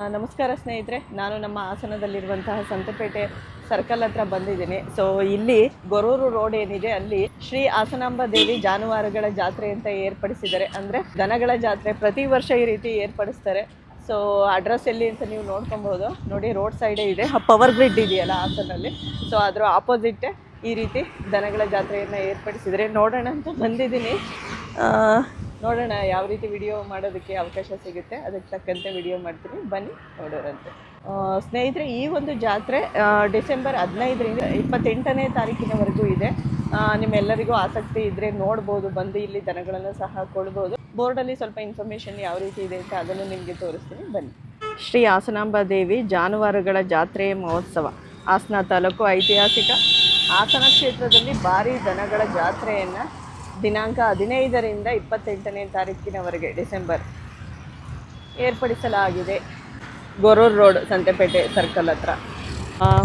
ನಮಸ್ಕಾರ ಸ್ನೇಹಿತರೆ, ನಾನು ನಮ್ಮ ಹಾಸನದಲ್ಲಿರುವಂತಹ ಸಂತೆಪೇಟೆ ಸರ್ಕಲ್ ಹತ್ರ ಬಂದಿದ್ದೀನಿ. ಸೊ ಇಲ್ಲಿ ಗೊರೂರು ರೋಡ್ ಏನಿದೆ ಅಲ್ಲಿ ಶ್ರೀ ಹಾಸನಾಂಬ ದೇವಿ ಜಾನುವಾರುಗಳ ಜಾತ್ರೆ ಅಂತ ಏರ್ಪಡಿಸಿದ್ದಾರೆ. ಅಂದರೆ ದನಗಳ ಜಾತ್ರೆ ಪ್ರತಿ ವರ್ಷ ಈ ರೀತಿ ಏರ್ಪಡಿಸ್ತಾರೆ. ಸೊ ಅಡ್ರೆಸ್ ಎಲ್ಲಿ ಅಂತ ನೀವು ನೋಡ್ಕೊಬೋದು. ನೋಡಿ, ರೋಡ್ ಸೈಡೇ ಇದೆ, ಪವರ್ ಗ್ರಿಡ್ ಇದೆಯಲ್ಲ ಹಾಸನಲ್ಲಿ. ಸೊ ಅದರ ಆಪೋಸಿಟ್ಟೇ ಈ ರೀತಿ ದನಗಳ ಜಾತ್ರೆಯನ್ನು ಏರ್ಪಡಿಸಿದರೆ ನೋಡೋಣ ಅಂತ ಬಂದಿದ್ದೀನಿ. ನೋಡೋಣ ಯಾವ ರೀತಿ ವಿಡಿಯೋ ಮಾಡೋದಕ್ಕೆ ಅವಕಾಶ ಸಿಗುತ್ತೆ, ಅದಕ್ಕೆ ತಕ್ಕಂತೆ ವಿಡಿಯೋ ಮಾಡ್ತೀನಿ, ಬನ್ನಿ ನೋಡೋರಂತೆ. ಸ್ನೇಹಿತರೆ, ಈ ಒಂದು ಜಾತ್ರೆ ಡಿಸೆಂಬರ್ 15ರಿಂದ 28ನೇ ತಾರೀಕಿನವರೆಗೂ ಇದೆ. ನಿಮ್ಮೆಲ್ಲರಿಗೂ ಆಸಕ್ತಿ ಇದ್ದರೆ ನೋಡ್ಬೋದು, ಬಂದು ಇಲ್ಲಿ ದನಗಳನ್ನು ಸಹ ಕೊಡ್ಬೋದು. ಬೋರ್ಡಲ್ಲಿ ಸ್ವಲ್ಪ ಇನ್ಫಾರ್ಮೇಷನ್ ಯಾವ ರೀತಿ ಇದೆ ಅಂತ ಅದನ್ನು ನಿಮಗೆ ತೋರಿಸ್ತೀನಿ, ಬನ್ನಿ. ಶ್ರೀ ಹಾಸನಾಂಬ ದೇವಿ ಜಾನುವಾರುಗಳ ಜಾತ್ರೆ ಮಹೋತ್ಸವ, ಹಾಸನ ತಾಲೂಕು ಐತಿಹಾಸಿಕ ಹಾಸನ ಕ್ಷೇತ್ರದಲ್ಲಿ ಭಾರೀ ದನಗಳ ಜಾತ್ರೆಯನ್ನು ದಿನಾಂಕ 15ರಿಂದ 28ನೇ ತಾರೀಕಿನವರೆಗೆ ಡಿಸೆಂಬರ್ ಏರ್ಪಡಿಸಲಾಗಿದೆ. ಗೊರೂರು ರೋಡ್ ಸಂತೆಪೇಟೆ ಸರ್ಕಲ್ ಹತ್ರ.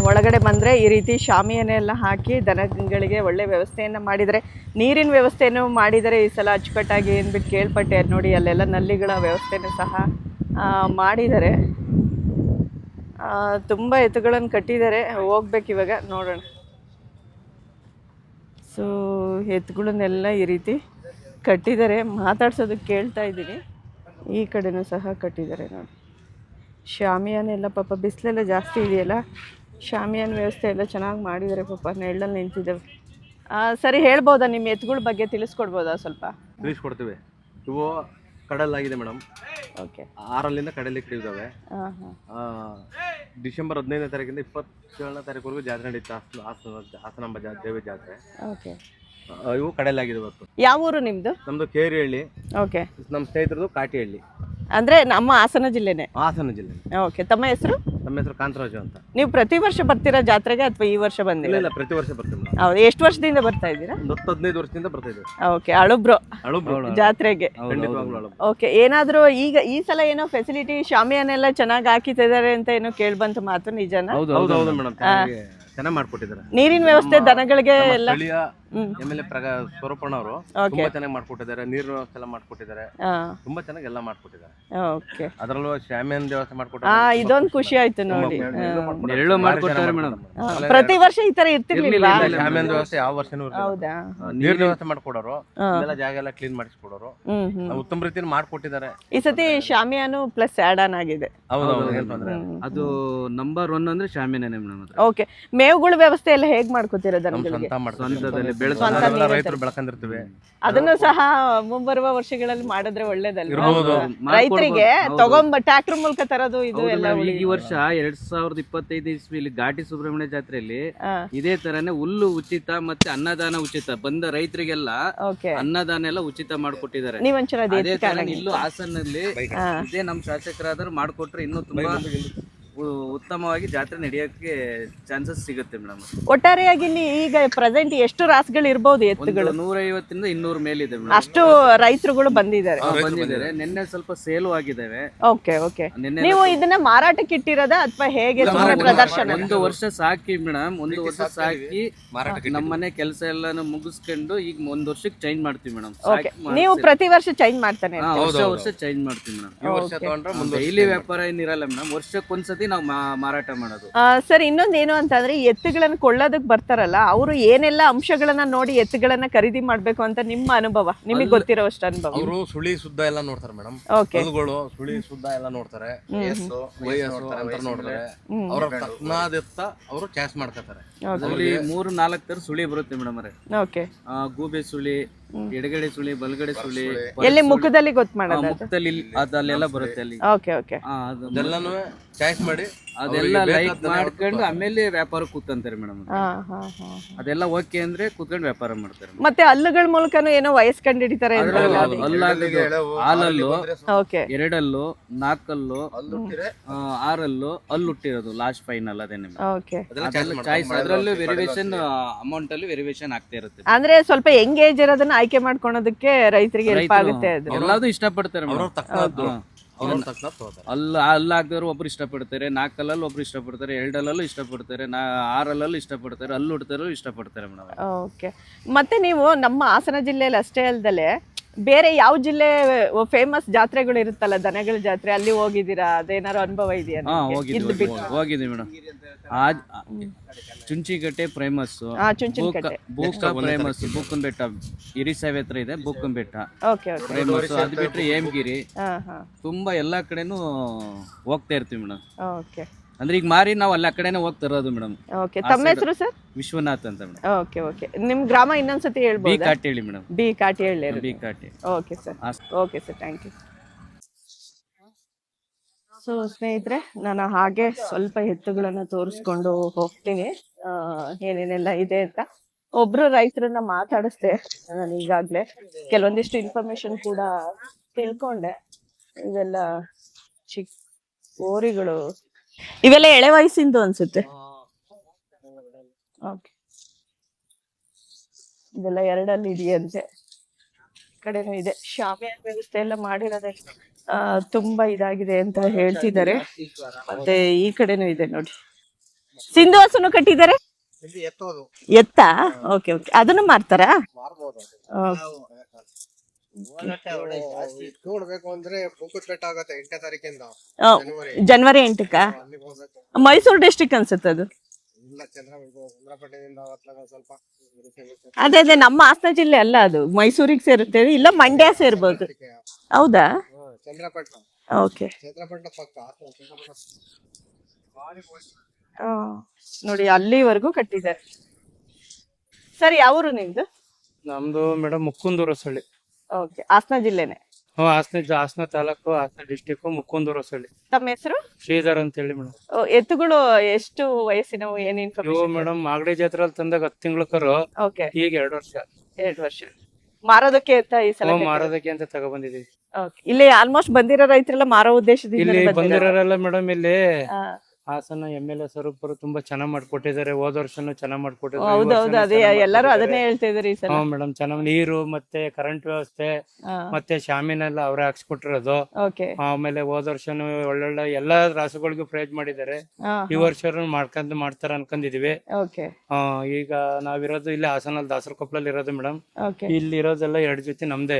ಒಳಗಡೆ ಬಂದರೆ ಈ ರೀತಿ ಶಾಮಿಯಾನೆಲ್ಲ ಹಾಕಿ ದನಗಳಿಗೆ ಒಳ್ಳೆ ವ್ಯವಸ್ಥೆಯನ್ನು ಮಾಡಿದರೆ, ನೀರಿನ ವ್ಯವಸ್ಥೆಯನ್ನು ಮಾಡಿದರೆ ಈ ಸಲ ಅಚ್ಚುಕಟ್ಟಾಗಿ ಅಂದ್ಬಿಟ್ಟು ಕೇಳ್ಪಟ್ಟೆ. ಅದು ನೋಡಿ, ಅಲ್ಲೆಲ್ಲ ನಲ್ಲಿಗಳ ವ್ಯವಸ್ಥೆನೂ ಸಹ ಮಾಡಿದ್ದಾರೆ. ತುಂಬ ಎತ್ತುಗಳನ್ನು ಕಟ್ಟಿದ್ದಾರೆ, ಹೋಗ್ಬೇಕು ಇವಾಗ, ನೋಡೋಣ. ಸೊ ಎತ್ತುಗಳನ್ನೆಲ್ಲ ಈ ರೀತಿ ಕಟ್ಟಿದ್ದಾರೆ, ಮಾತಾಡ್ಸೋದಕ್ಕೆ ಕೇಳ್ತಾ ಇದ್ದೀನಿ. ಈ ಕಡೆನೂ ಸಹ ಕಟ್ಟಿದ್ದಾರೆ ನೋಡಿ. ಶಾಮಿಯಾನೆಲ್ಲ ಪಾಪ ಬಿಸಿಲೆಲ್ಲ ಜಾಸ್ತಿ ಇದೆಯಲ್ಲ, ಶಾಮಿಯಾನ ವ್ಯವಸ್ಥೆ ಎಲ್ಲ ಚೆನ್ನಾಗಿ ಮಾಡಿದ್ದಾರೆ. ಪಾಪ ನೆರಳಲ್ಲಿ ನಿಂತಿದ್ದಾವೆ. ಸರಿ, ಹೇಳ್ಬೋದಾ ನಿಮ್ಮ ಎತ್ತುಗಳ ಬಗ್ಗೆ ತಿಳಿಸ್ಕೊಡ್ಬೋದಾ ಸ್ವಲ್ಪ? ತಿಳಿಸ್ಕೊಡ್ತೀವಿ. ಇವು ಕಡಲಾಗಿದೆ ಮೇಡಮ್. ಓಕೆ. 6ರಿಂದ ಕಡಲಿ ಇಟ್ಟಿದ್ದಾವೆ. ಡಿಸೆಂಬರ್ 15ನೇ ತಾರೀಕಿಂದ 27ನೇ ತಾರೀಕುವರೆಗೂ ಜಾತ್ರೆ ನಡೀತಾ ಹಾಸನಾಂಬ ದೇವಿ ಜಾತ್ರೆ. ಓಕೆ. ಇವು ಕಡಲಾಗಿದೆ ಇವತ್ತು. ಯಾವ ಊರು ನಿಮ್ಮದು? ನಮ್ಮದು ಕೇರಿಹಳ್ಳಿ. ಓಕೆ. ನಮ್ಮ ಸ್ನೇಹಿತರದು ಕಾಟಿಹಳ್ಳಿ. ಅಂದರೆ ನಮ್ಮ ಹಾಸನ ಜಿಲ್ಲೆನೇ? ಹಾಸನ ಜಿಲ್ಲೆ. ಓಕೆ. ತಮ್ಮ ಹೆಸರು? ನಮ್ಮ ಹೆಸರು ಕಾಂತರಾಜು ಅಂತ. ನೀವು ಪ್ರತಿ ವರ್ಷ ಬರ್ತೀರಾ ಜಾತ್ರೆಗೆ ಅಥವಾ ಈ ವರ್ಷ ಬಂದಿಲ್ಲ? ಇಲ್ಲ, ಪ್ರತಿ ವರ್ಷ ಬರ್ತೀವಿ ಮೇಡಮ್. ಹೌದು. ಎಷ್ಟು ವರ್ಷದಿಂದ ಬರ್ತಾ ಇದ್ದೀರಾ? 15 ವರ್ಷದಿಂದ ಬರ್ತಾ ಇದ್ದೀವಿ. ಓಕೆ. ಅಳುಬ್ರು ಅಳುಬ್ರು ಜಾತ್ರೆಗೆ? ಖಂಡಿತವಾಗ್ಲೂ ಅಳುಬ್ರು. ಓಕೆ. ಏನಾದರೂ ಈಗ ಈ ಸಲ ಏನೋ ಫೆಸಿಲಿಟಿ ಶಾಮಿಯಾನೆಲ್ಲ ಚೆನ್ನಾಗಿ ಹಾಕಿತಿದ್ದಾರೆ ಅಂತ ಏನೋ ಕೇಳ್ಬಂತ ಮಾತು, ನಿಜನಾ? ಹೌದು ಮೇಡಮ್, ಚೆನ್ನಾಗಿ ಮಾಡ್ಕೊಟ್ಟಿದ್ದಾರೆ. ನೀರಿನ ವ್ಯವಸ್ಥೆ ದನಗಳಿಗೆ ಎಲ್ಲ ಎಮ್ಎಲ್ಎ ಸ್ವರೂಪಣ್ಣ ಅವರು ತುಂಬಾ ಚೆನ್ನಾಗಿ ಮಾಡ್ಕೊಟ್ಟಿದ್ದಾರೆ. ನೀರಿನ ವ್ಯವಸ್ಥೆ ಎಲ್ಲ ಮಾಡ್ಕೊಟ್ಟಿದ್ದಾರೆ, ತುಂಬಾ ಚೆನ್ನಾಗಿ ಎಲ್ಲ ಮಾಡ್ಕೊಟ್ಟಿದ್ದಾರೆ. ಓಕೆ. ಅದರಲ್ಲೂ ಶಾಮಿಯಾನ ವ್ಯವಸ್ಥೆ ಮಾಡ್ಕೊಟ್ಟಿದ್ದಾರೆ. ಇದೊಂದು ಖುಷಿ ಆಯ್ತು ನೋಡಿ. ನೆರಳು ಮಾಡ್ಕೊಡ್ತಾರೆ ಮೇಡಮ್. ಪ್ರತಿ ವರ್ಷ ಈ ತರ ಇರ್ತಿರ್ಲಿಲ್ಲ ಶಾಮಿಯಾನ ವ್ಯವಸ್ಥೆ ಯಾವ ವರ್ಷನೂ ಇರಲಿಲ್ಲ. ಹೌದಾ? ನೀರಿನ ವ್ಯವಸ್ಥೆ ಮಾಡ್ಕೊಡೋರು, ಎಲ್ಲ ಜಾಗ ಎಲ್ಲ ಕ್ಲೀನ್ ಮಾಡಿಸ್ಕೊಡೋರು, ಉತ್ತಮ ರೀತಿಯಲ್ಲಿ ಮಾಡ್ಕೊಟ್ಟಿದ್ದಾರೆ. ಈ ಸತಿ ಶಾಮಿಯಾನು ಪ್ಲಸ್ ಆಡ್ ಆನ್ ಆಗಿದೆ. ಅದು ನಂಬರ್ 1 ಅಂದ್ರೆ ಶಾಮಿಯಾನೇ ಮೇಡಮ್. ಓಕೆ. ಮೇವುಗಳ ವ್ಯವಸ್ಥೆ ಎಲ್ಲ ಹೇಗ್ ಮಾಡ್ಕೊತೀರಾ ದನಗಳಿಗೆ? ರೈತರು ಬೆಳ್ಕೊಂಡಿರ್ತೀವಿ, ಅದನ್ನು ಸಹ ಮುಂಬರುವ ವರ್ಷಗಳಲ್ಲಿ ಮಾಡಿದ್ರೆ ಒಳ್ಳೇದಲ್ವಾ ರೈತರಿಗೆ? ಟ್ರ್ಯಾಕ್ಟರ್ ಮೂಲಕ ತರೋದು ಇದು ಎಲ್ಲ. ಈ ವರ್ಷ 2025 ಇಸ್ವಿಲಿ ಘಾಟಿ ಸುಬ್ರಹ್ಮಣ್ಯ ಜಾತ್ರೆಯಲ್ಲಿ ಇದೇ ತರನೇ ಹುಲ್ಲು ಉಚಿತ ಮತ್ತೆ ಅನ್ನದಾನ ಉಚಿತ ಬಂದ ರೈತರಿಗೆಲ್ಲ ಅನ್ನದಾನ ಎಲ್ಲ ಉಚಿತ ಮಾಡ್ಕೊಟ್ಟಿದ್ದಾರೆ. ಅದೇ ತರ ಇಲ್ಲೂ ಹಾಸನಲ್ಲಿ ಇದೇ ನಮ್ ಶಾಸಕರಾದ್ರು ಮಾಡ್ಕೊಟ್ರೆ ಇನ್ನೂ ತುಂಬಾ ಉತ್ತಮವಾಗಿ ಜಾತ್ರೆ ನಡೆಯೋಕೆ ಚಾನ್ಸಸ್ ಸಿಗುತ್ತೆ ಮೇಡಮ್. ಒಟ್ಟಾರೆಯಾಗಿ ಇಲ್ಲಿ ಈಗ ಪ್ರೆಸೆಂಟ್ ಎಷ್ಟು ರಾಸುಗಳು ಇರ್ಬೋದು ಎತ್ತುಗಳು? 150ರಿಂದ 200 ಮೇಲಿದೆ ಮೇಡಮ್. ಅಷ್ಟು ರೈತರುಗಳು ಬಂದಿದ್ದಾರೆ. ನಿನ್ನೆ ಸ್ವಲ್ಪ ಸೇಲು ಆಗಿದ್ದಾವೆ. ಓಕೆ. ಓಕೆ. ನೀವು ಇದನ್ನ ಮಾರಾಟಕ್ಕೆ ಇಟ್ಟಿರೋದ ಅಥವಾ ಹೇಗೆ? ಪ್ರದರ್ಶನ 1 ವರ್ಷ ಸಾಕಿ ಮೇಡಮ್, 1 ವರ್ಷ ಸಾಕಿ ನಮ್ಮನೆ ಕೆಲಸ ಎಲ್ಲಾನು ಮುಗಿಸ್ಕೊಂಡು ಈಗ 1 ವರ್ಷಕ್ಕೆ ಚೇಂಜ್ ಮಾಡ್ತೀವಿ ಮೇಡಮ್. ನೀವು ಪ್ರತಿ ವರ್ಷ ಚೇಂಜ್ ಮಾಡ್ತಾನೆ? ವರ್ಷ ಚೇಂಜ್ ಮಾಡ್ತೀವಿ ಮೇಡಮ್. ಡೈಲಿ ವ್ಯಾಪಾರ ಏನಿರಲ್ಲ ಮೇಡಮ್, ವರ್ಷಕ್ಕೊಂದ್ಸತಿ ನಾವು ಮಾರಾಟ ಮಾಡೋದು. ಸರ್, ಇನ್ನೊಂದು ಏನು ಅಂತಂದ್ರೆ ಎತ್ತುಗಳನ್ನ ಕೊಳ್ಳೋದಕ್ಕೆ ಬರ್ತಾರಲ್ಲ, ಅವರು ಏನೆಲ್ಲ ಅಂಶಗಳನ್ನ ನೋಡಿ ಎತ್ತುಗಳನ್ನ ಖರೀದಿ ಮಾಡ್ಬೇಕು ಅಂತ ನಿಮ್ಮ ಅನುಭವ, ನಿಮಗೆ ಗೊತ್ತಿರೋ ಅಷ್ಟು ಅನುಭವ? ಅವರು ಸುಳಿ ಸುದ್ದ ಎಲ್ಲ ನೋಡ್ತಾರೆ ಮೇಡಮ್. ಸುಳಿ ಸುದ್ದ ಎಲ್ಲ ನೋಡ್ತಾರೆ, ವಯಸ್ಸು ನೋಡ್ತಾರೆ. ಅವರ ತಕ್ಕನಾದೆತ್ತ ಅವರು ಚಾಯ್ಸ್ ಮಾಡ್ಕೊತಾರೆ. ಅಲ್ಲಿ 3-4 ತರ ಸುಳಿ ಬರುತ್ತೆ ಮೇಡಮ್ ಅವರೇ. ಓಕೆ. ಗೂಬೆ ಸುಳಿ, ಎಡಗಡೆ ಸುಳಿ, ಬಲಗಡೆ ಸುಳಿ, ಎಲ್ಲಿ ಮುಖದಲ್ಲಿ ಗೊತ್ತು ಮಾಡೋದು? ಮುಖದಲ್ಲಿ ಅದಲ್ಲೆಲ್ಲ ಬರುತ್ತೆ ಅಲ್ಲಿ. ಓಕೆ. ಓಕೆ. ಅದೆಲ್ಲನೂ ಚಾಯ್ಸ್ ಮಾಡಿ ಅದೆಲ್ಲ ಲೈಕ್ ಮಾಡ್ಕೊಂಡು ಆಮೇಲೆ ವ್ಯಾಪಾರ ಕೂತಂತಾರೆ ಮೇಡಮ್. ಅದೆಲ್ಲ ಓಕೆ ಅಂದ್ರೆ ಕೂತ್ಕೊಂಡು ವ್ಯಾಪಾರ ಮಾಡ್ತಾರೆ. ಮತ್ತೆ ಹಲ್ಲುಗಳ ಮೂಲಕನೂ ಏನೋ ವಯಸ್ಸು ಕಂಡು ಹಿಡಿತಾರೆ. ಹಾಲಲ್ಲು, 2 4 6 ಹಲ್ಲು ಹುಟ್ಟಿರೋದು ಲಾಸ್ಟ್ ಫೈನಲ್ ಅದೇನೆ ಚಾಯ್ಸ್. ಅದರಲ್ಲೂ ವೆರಿವೇಶನ್ ಅಮೌಂಟ್ ಅಲ್ಲಿ ವೆರಿವೇಶನ್ ಆಗ್ತಾ ಇರುತ್ತೆ. ಅಂದ್ರೆ ಸ್ವಲ್ಪ ಯಂಗ್ ಏಜ್ ಇರೋದನ್ನ ಆಯ್ಕೆ ಮಾಡ್ಕೊಳೋದಕ್ಕೆ ರೈತರಿಗೆ ಹೆಲ್ಪ್ ಆಗುತ್ತೆ. ಎಲ್ಲಾದು ಇಷ್ಟಪಡ್ತಾರೆ ಅಲ್ಲಾಗ್ದವ್ರು ಒಬ್ರು ಇಷ್ಟಪಡ್ತಾರೆ, 4 ಒಬ್ರು ಇಷ್ಟಪಡ್ತಾರೆ, 2 ಇಷ್ಟಪಡ್ತಾರೆ, 6 ಇಷ್ಟಪಡ್ತಾರೆ, ಹಲ್ಲು ಹುಡ್ತಾರು ಇಷ್ಟಪಡ್ತಾರೆ ಮೇಡಮ್. ಓಕೆ. ಮತ್ತೆ ನೀವು ನಮ್ಮ ಹಾಸನ ಜಿಲ್ಲೆಯಲ್ಲಿ ಅಷ್ಟೇ ಅಲ್ದಲೆ ಬೇರೆ ಯಾವ ಜಿಲ್ಲೆ ಫೇಮಸ್ ಜಾತ್ರೆಗಳು ಇರುತ್ತಲ್ಲ, ದನಗಳ ಜಾತ್ರೆ, ಅಲ್ಲಿ ಹೋಗಿದ್ದೀರಾ? ಅದೇನಾದ್ರು ಅನುಭವ ಇದೆಯಾ ಹಾ ನಿಮ್ಗೆ? ಹೋಗಿದ್ವಿ madam. ಚುಂಚಿಕಟ್ಟೆ famous, Chunchanakatte. Book famous, ಬೂಕನ್ ಬೆಟ್ಟ ಹಿರಿಸಾವೆ ಹತ್ರ ಇದೆ, ಬೂಕನ್ ಬೆಟ್ಟ ಓಕೆ ಓಕೆ. ಫೇಮಸ್. ಅದು ಬಿಟ್ರೆ ಹೇಮಗಿರಿ, ಹಾ ಹಾ. ತುಂಬಾ ಎಲ್ಲಾ ಕಡೆನೂ ಹೋಗ್ತಾ ಇರ್ತೀವಿ ಮೇಡಮ್. ಓಕೆ ಅಂದ್ರೆ ಈಗ ಮಾರಿ ನಾವು ಅಲ್ಲಿ ಆ ಕಡೆನೆ ಹೋಗ್ತಾ ಇರೋದು ಮೇಡಮ್. ಓಕೆ. ತಮ್ಮ ಹೆಸರು ಸರ್? ವಿಶ್ವನಾಥ್ ಅಂತ ಮೇಡಮ್. Okay okay. ನಿಮ್ ಗ್ರಾಮ ಇನ್ನೊಂದ್ಸತಿ ಬಿ ಹೇಳ್ಬೋದು? ಕಾಟಿ ಹೇಳಿ ಮೇಡಮ್. ಬಿ ಕಾಟಿ ಹೇಳಿ. ಬಿ ಕಾಟಿ. Okay sir. Okay sir, thank you. So ಸ್ನೇಹಿತರೆ, ನಾನು ಹಾಗೆ ಸ್ವಲ್ಪ ಎತ್ತುಗಳನ್ನ ತೋರಿಸ್ಕೊಂಡು ಹೋಗ್ತೀನಿ ಏನೇನೆಲ್ಲ ಇದೆ ಅಂತ. ಒಬ್ರು ರೈತರನ್ನ ಮಾತಾಡಿಸ್ದೆ ನಾನು ಈಗಾಗ್ಲೇ, ಕೆಲವೊಂದಿಷ್ಟು ಇನ್ಫಾರ್ಮೇಶನ್ ಕೂಡ ತಿಳ್ಕೊಂಡೆ. ಇವೆಲ್ಲ ಚಿಕ್ಕ ಓರಿಗಳು, ಇವೆಲ್ಲ ಎಳೆ ವಯಸ್ಸಿಂದು ಅನ್ಸುತ್ತೆ. ಓಕೆ. ಇದೆಲ್ಲ ಎರಡಲ್ಲಿ ಇದೆಯಂತೆ. ಕಡೆನೂ ಇದೆ. ಶಾಮಿಯಾನ ವ್ಯವಸ್ಥೆ ಎಲ್ಲ ಮಾಡಿರೋದೇ ತುಂಬಾ ಇದಾಗಿದೆ ಅಂತ ಹೇಳ್ತಿದ್ದಾರೆ. ಮತ್ತೆ ಈ ಕಡೆನೂ ಇದೆ ನೋಡಿ, ಸಿಂಧು ಹಸುನು ಕಟ್ಟಿದ್ದಾರೆ. ಎತ್ತ? Okay okay. ಅದನ್ನು ಮಾರ್ತಾರಾ? ಜನವರಿ 8ಕ್ಕ ಮೈಸೂರು ಡಿಸ್ಟ್ರಿಕ್ಟ್ ಅನ್ಸುತ್ತೆ ಅದು. ಅದೇ ಅದೇ, ನಮ್ಮ ಹಾಸನ ಜಿಲ್ಲೆ ಅಲ್ಲ ಅದು, ಮೈಸೂರಿಗೆ ಸೇರುತ್ತೆ. ಇಲ್ಲ ಮಂಡ್ಯ ಸೇರ್ಬೋದು. ಹೌದಾ? ಓಕೆ. ನೋಡಿ ಅಲ್ಲಿವರೆಗೂ ಕಟ್ಟಿದ್ದಾರೆ. ಸರ್, ಯಾವೂರು ನಿಮ್ದು? ನಮ್ದು ಮೇಡಮ್ ಮುಕ್ಕುಂದೂರು ಹೊಸಳ್ಳಿ. ಓಕೆ. ಹಾಸನ ಜಿಲ್ಲೆನೆ? ಹಾಸನ ತಾಲೂಕು, ಹಾಸನ ಡಿಸ್ಟಿಕ್, ಮುಕ್ಕುಂದೂರು ಹೊಸಳ್ಳಿ. ತಮ್ಮ ಹೆಸರು? ಶ್ರೀಧರ್ ಅಂತ ಹೇಳಿ ಮೇಡಮ್. ಎತ್ತುಗಳು ಎಷ್ಟು ವಯಸ್ಸಿನವು, ಏನ್ ಇವು ಇನ್ಫಾರ್ಮೇಶನ್? ಮೇಡಮ್ ಮಾಗಡಿ ಜಾತ್ರೆಯಲ್ಲಿ ತಂದಾಗ 10 ತಿಂಗಳು ಕರು, ಓಕೆ. ಈಗ 2 ವರ್ಷ. 2 ವರ್ಷ. ಮಾರೋದಕ್ಕೆ ಅಂತ ಈ ಸಲ ಮಾರೋದಕ್ಕೆ ಅಂತ ತಗೊಬಂದಿದೀವಿ. ಓಕೆ. ಇಲ್ಲಿ ಆಲ್ಮೋಸ್ಟ್ ಬಂದಿರೋ ರೈತರೆಲ್ಲ ಮಾರೋ ಉದ್ದೇಶದಿಂದ ಇಲ್ಲಿ ಬಂದಿರೋರೆಲ್ಲ ಮೇಡಮ್ ಇಲ್ಲಿ ಹಾ. ಹಾಸನ MLA ಸ್ವರೂಪರು ತುಂಬಾ ಚೆನ್ನಾಗ್ ಮಾಡ್ಕೊಟ್ಟಿದ್ದಾರೆ. ಹೋದ ವರ್ಷನು ಚೆನ್ನಾಗ್ ಮಾಡ್ಕೊಟ್ಟಿದ್ದಾರೆ. ಹೌದೌದು, ಅದೇ ಎಲ್ಲರೂ ಅದನ್ನೇ ಹೇಳ್ತಾ ಇದಾರೆ ಈ ಸಲ. ಮೇಡಮ್ ಚೆನ್ನಾಗ್ ನೀರು ಮತ್ತೆ ಕರೆಂಟ್ ವ್ಯವಸ್ಥೆ ಮತ್ತೆ ಶಾಮಿನೆಲ್ಲ ಅವರೇ ಹಾಕ್ಸ್ಕೊಟ್ಟಿರೋದು. ಓಕೆ. ಆಮೇಲೆ ಹೋದ ವರ್ಷನು ಒಳ್ಳೊಳ್ಳೆ ಎಲ್ಲಾ ರಾಸುಗಳಿಗೂ ಪ್ರೈಸ್ ಮಾಡಿದ್ದಾರೆ. ಈ ವರ್ಷ ಮಾಡ್ತಾರ ಅನ್ಕೊಂಡಿದೀವಿ. ಓಕೆ. ಈಗ ನಾವಿರೋದು ಇಲ್ಲಿ ಹಾಸನಲ್ಲಿ ದಾಸರಕೊಪ್ಪಲಲ್ಲಿ ಇರೋದು ಮೇಡಮ್. ಓಕೆ. ಇಲ್ಲಿ ಇರೋದೆಲ್ಲ 2 ಜೊತೆ ನಮ್ದೇ.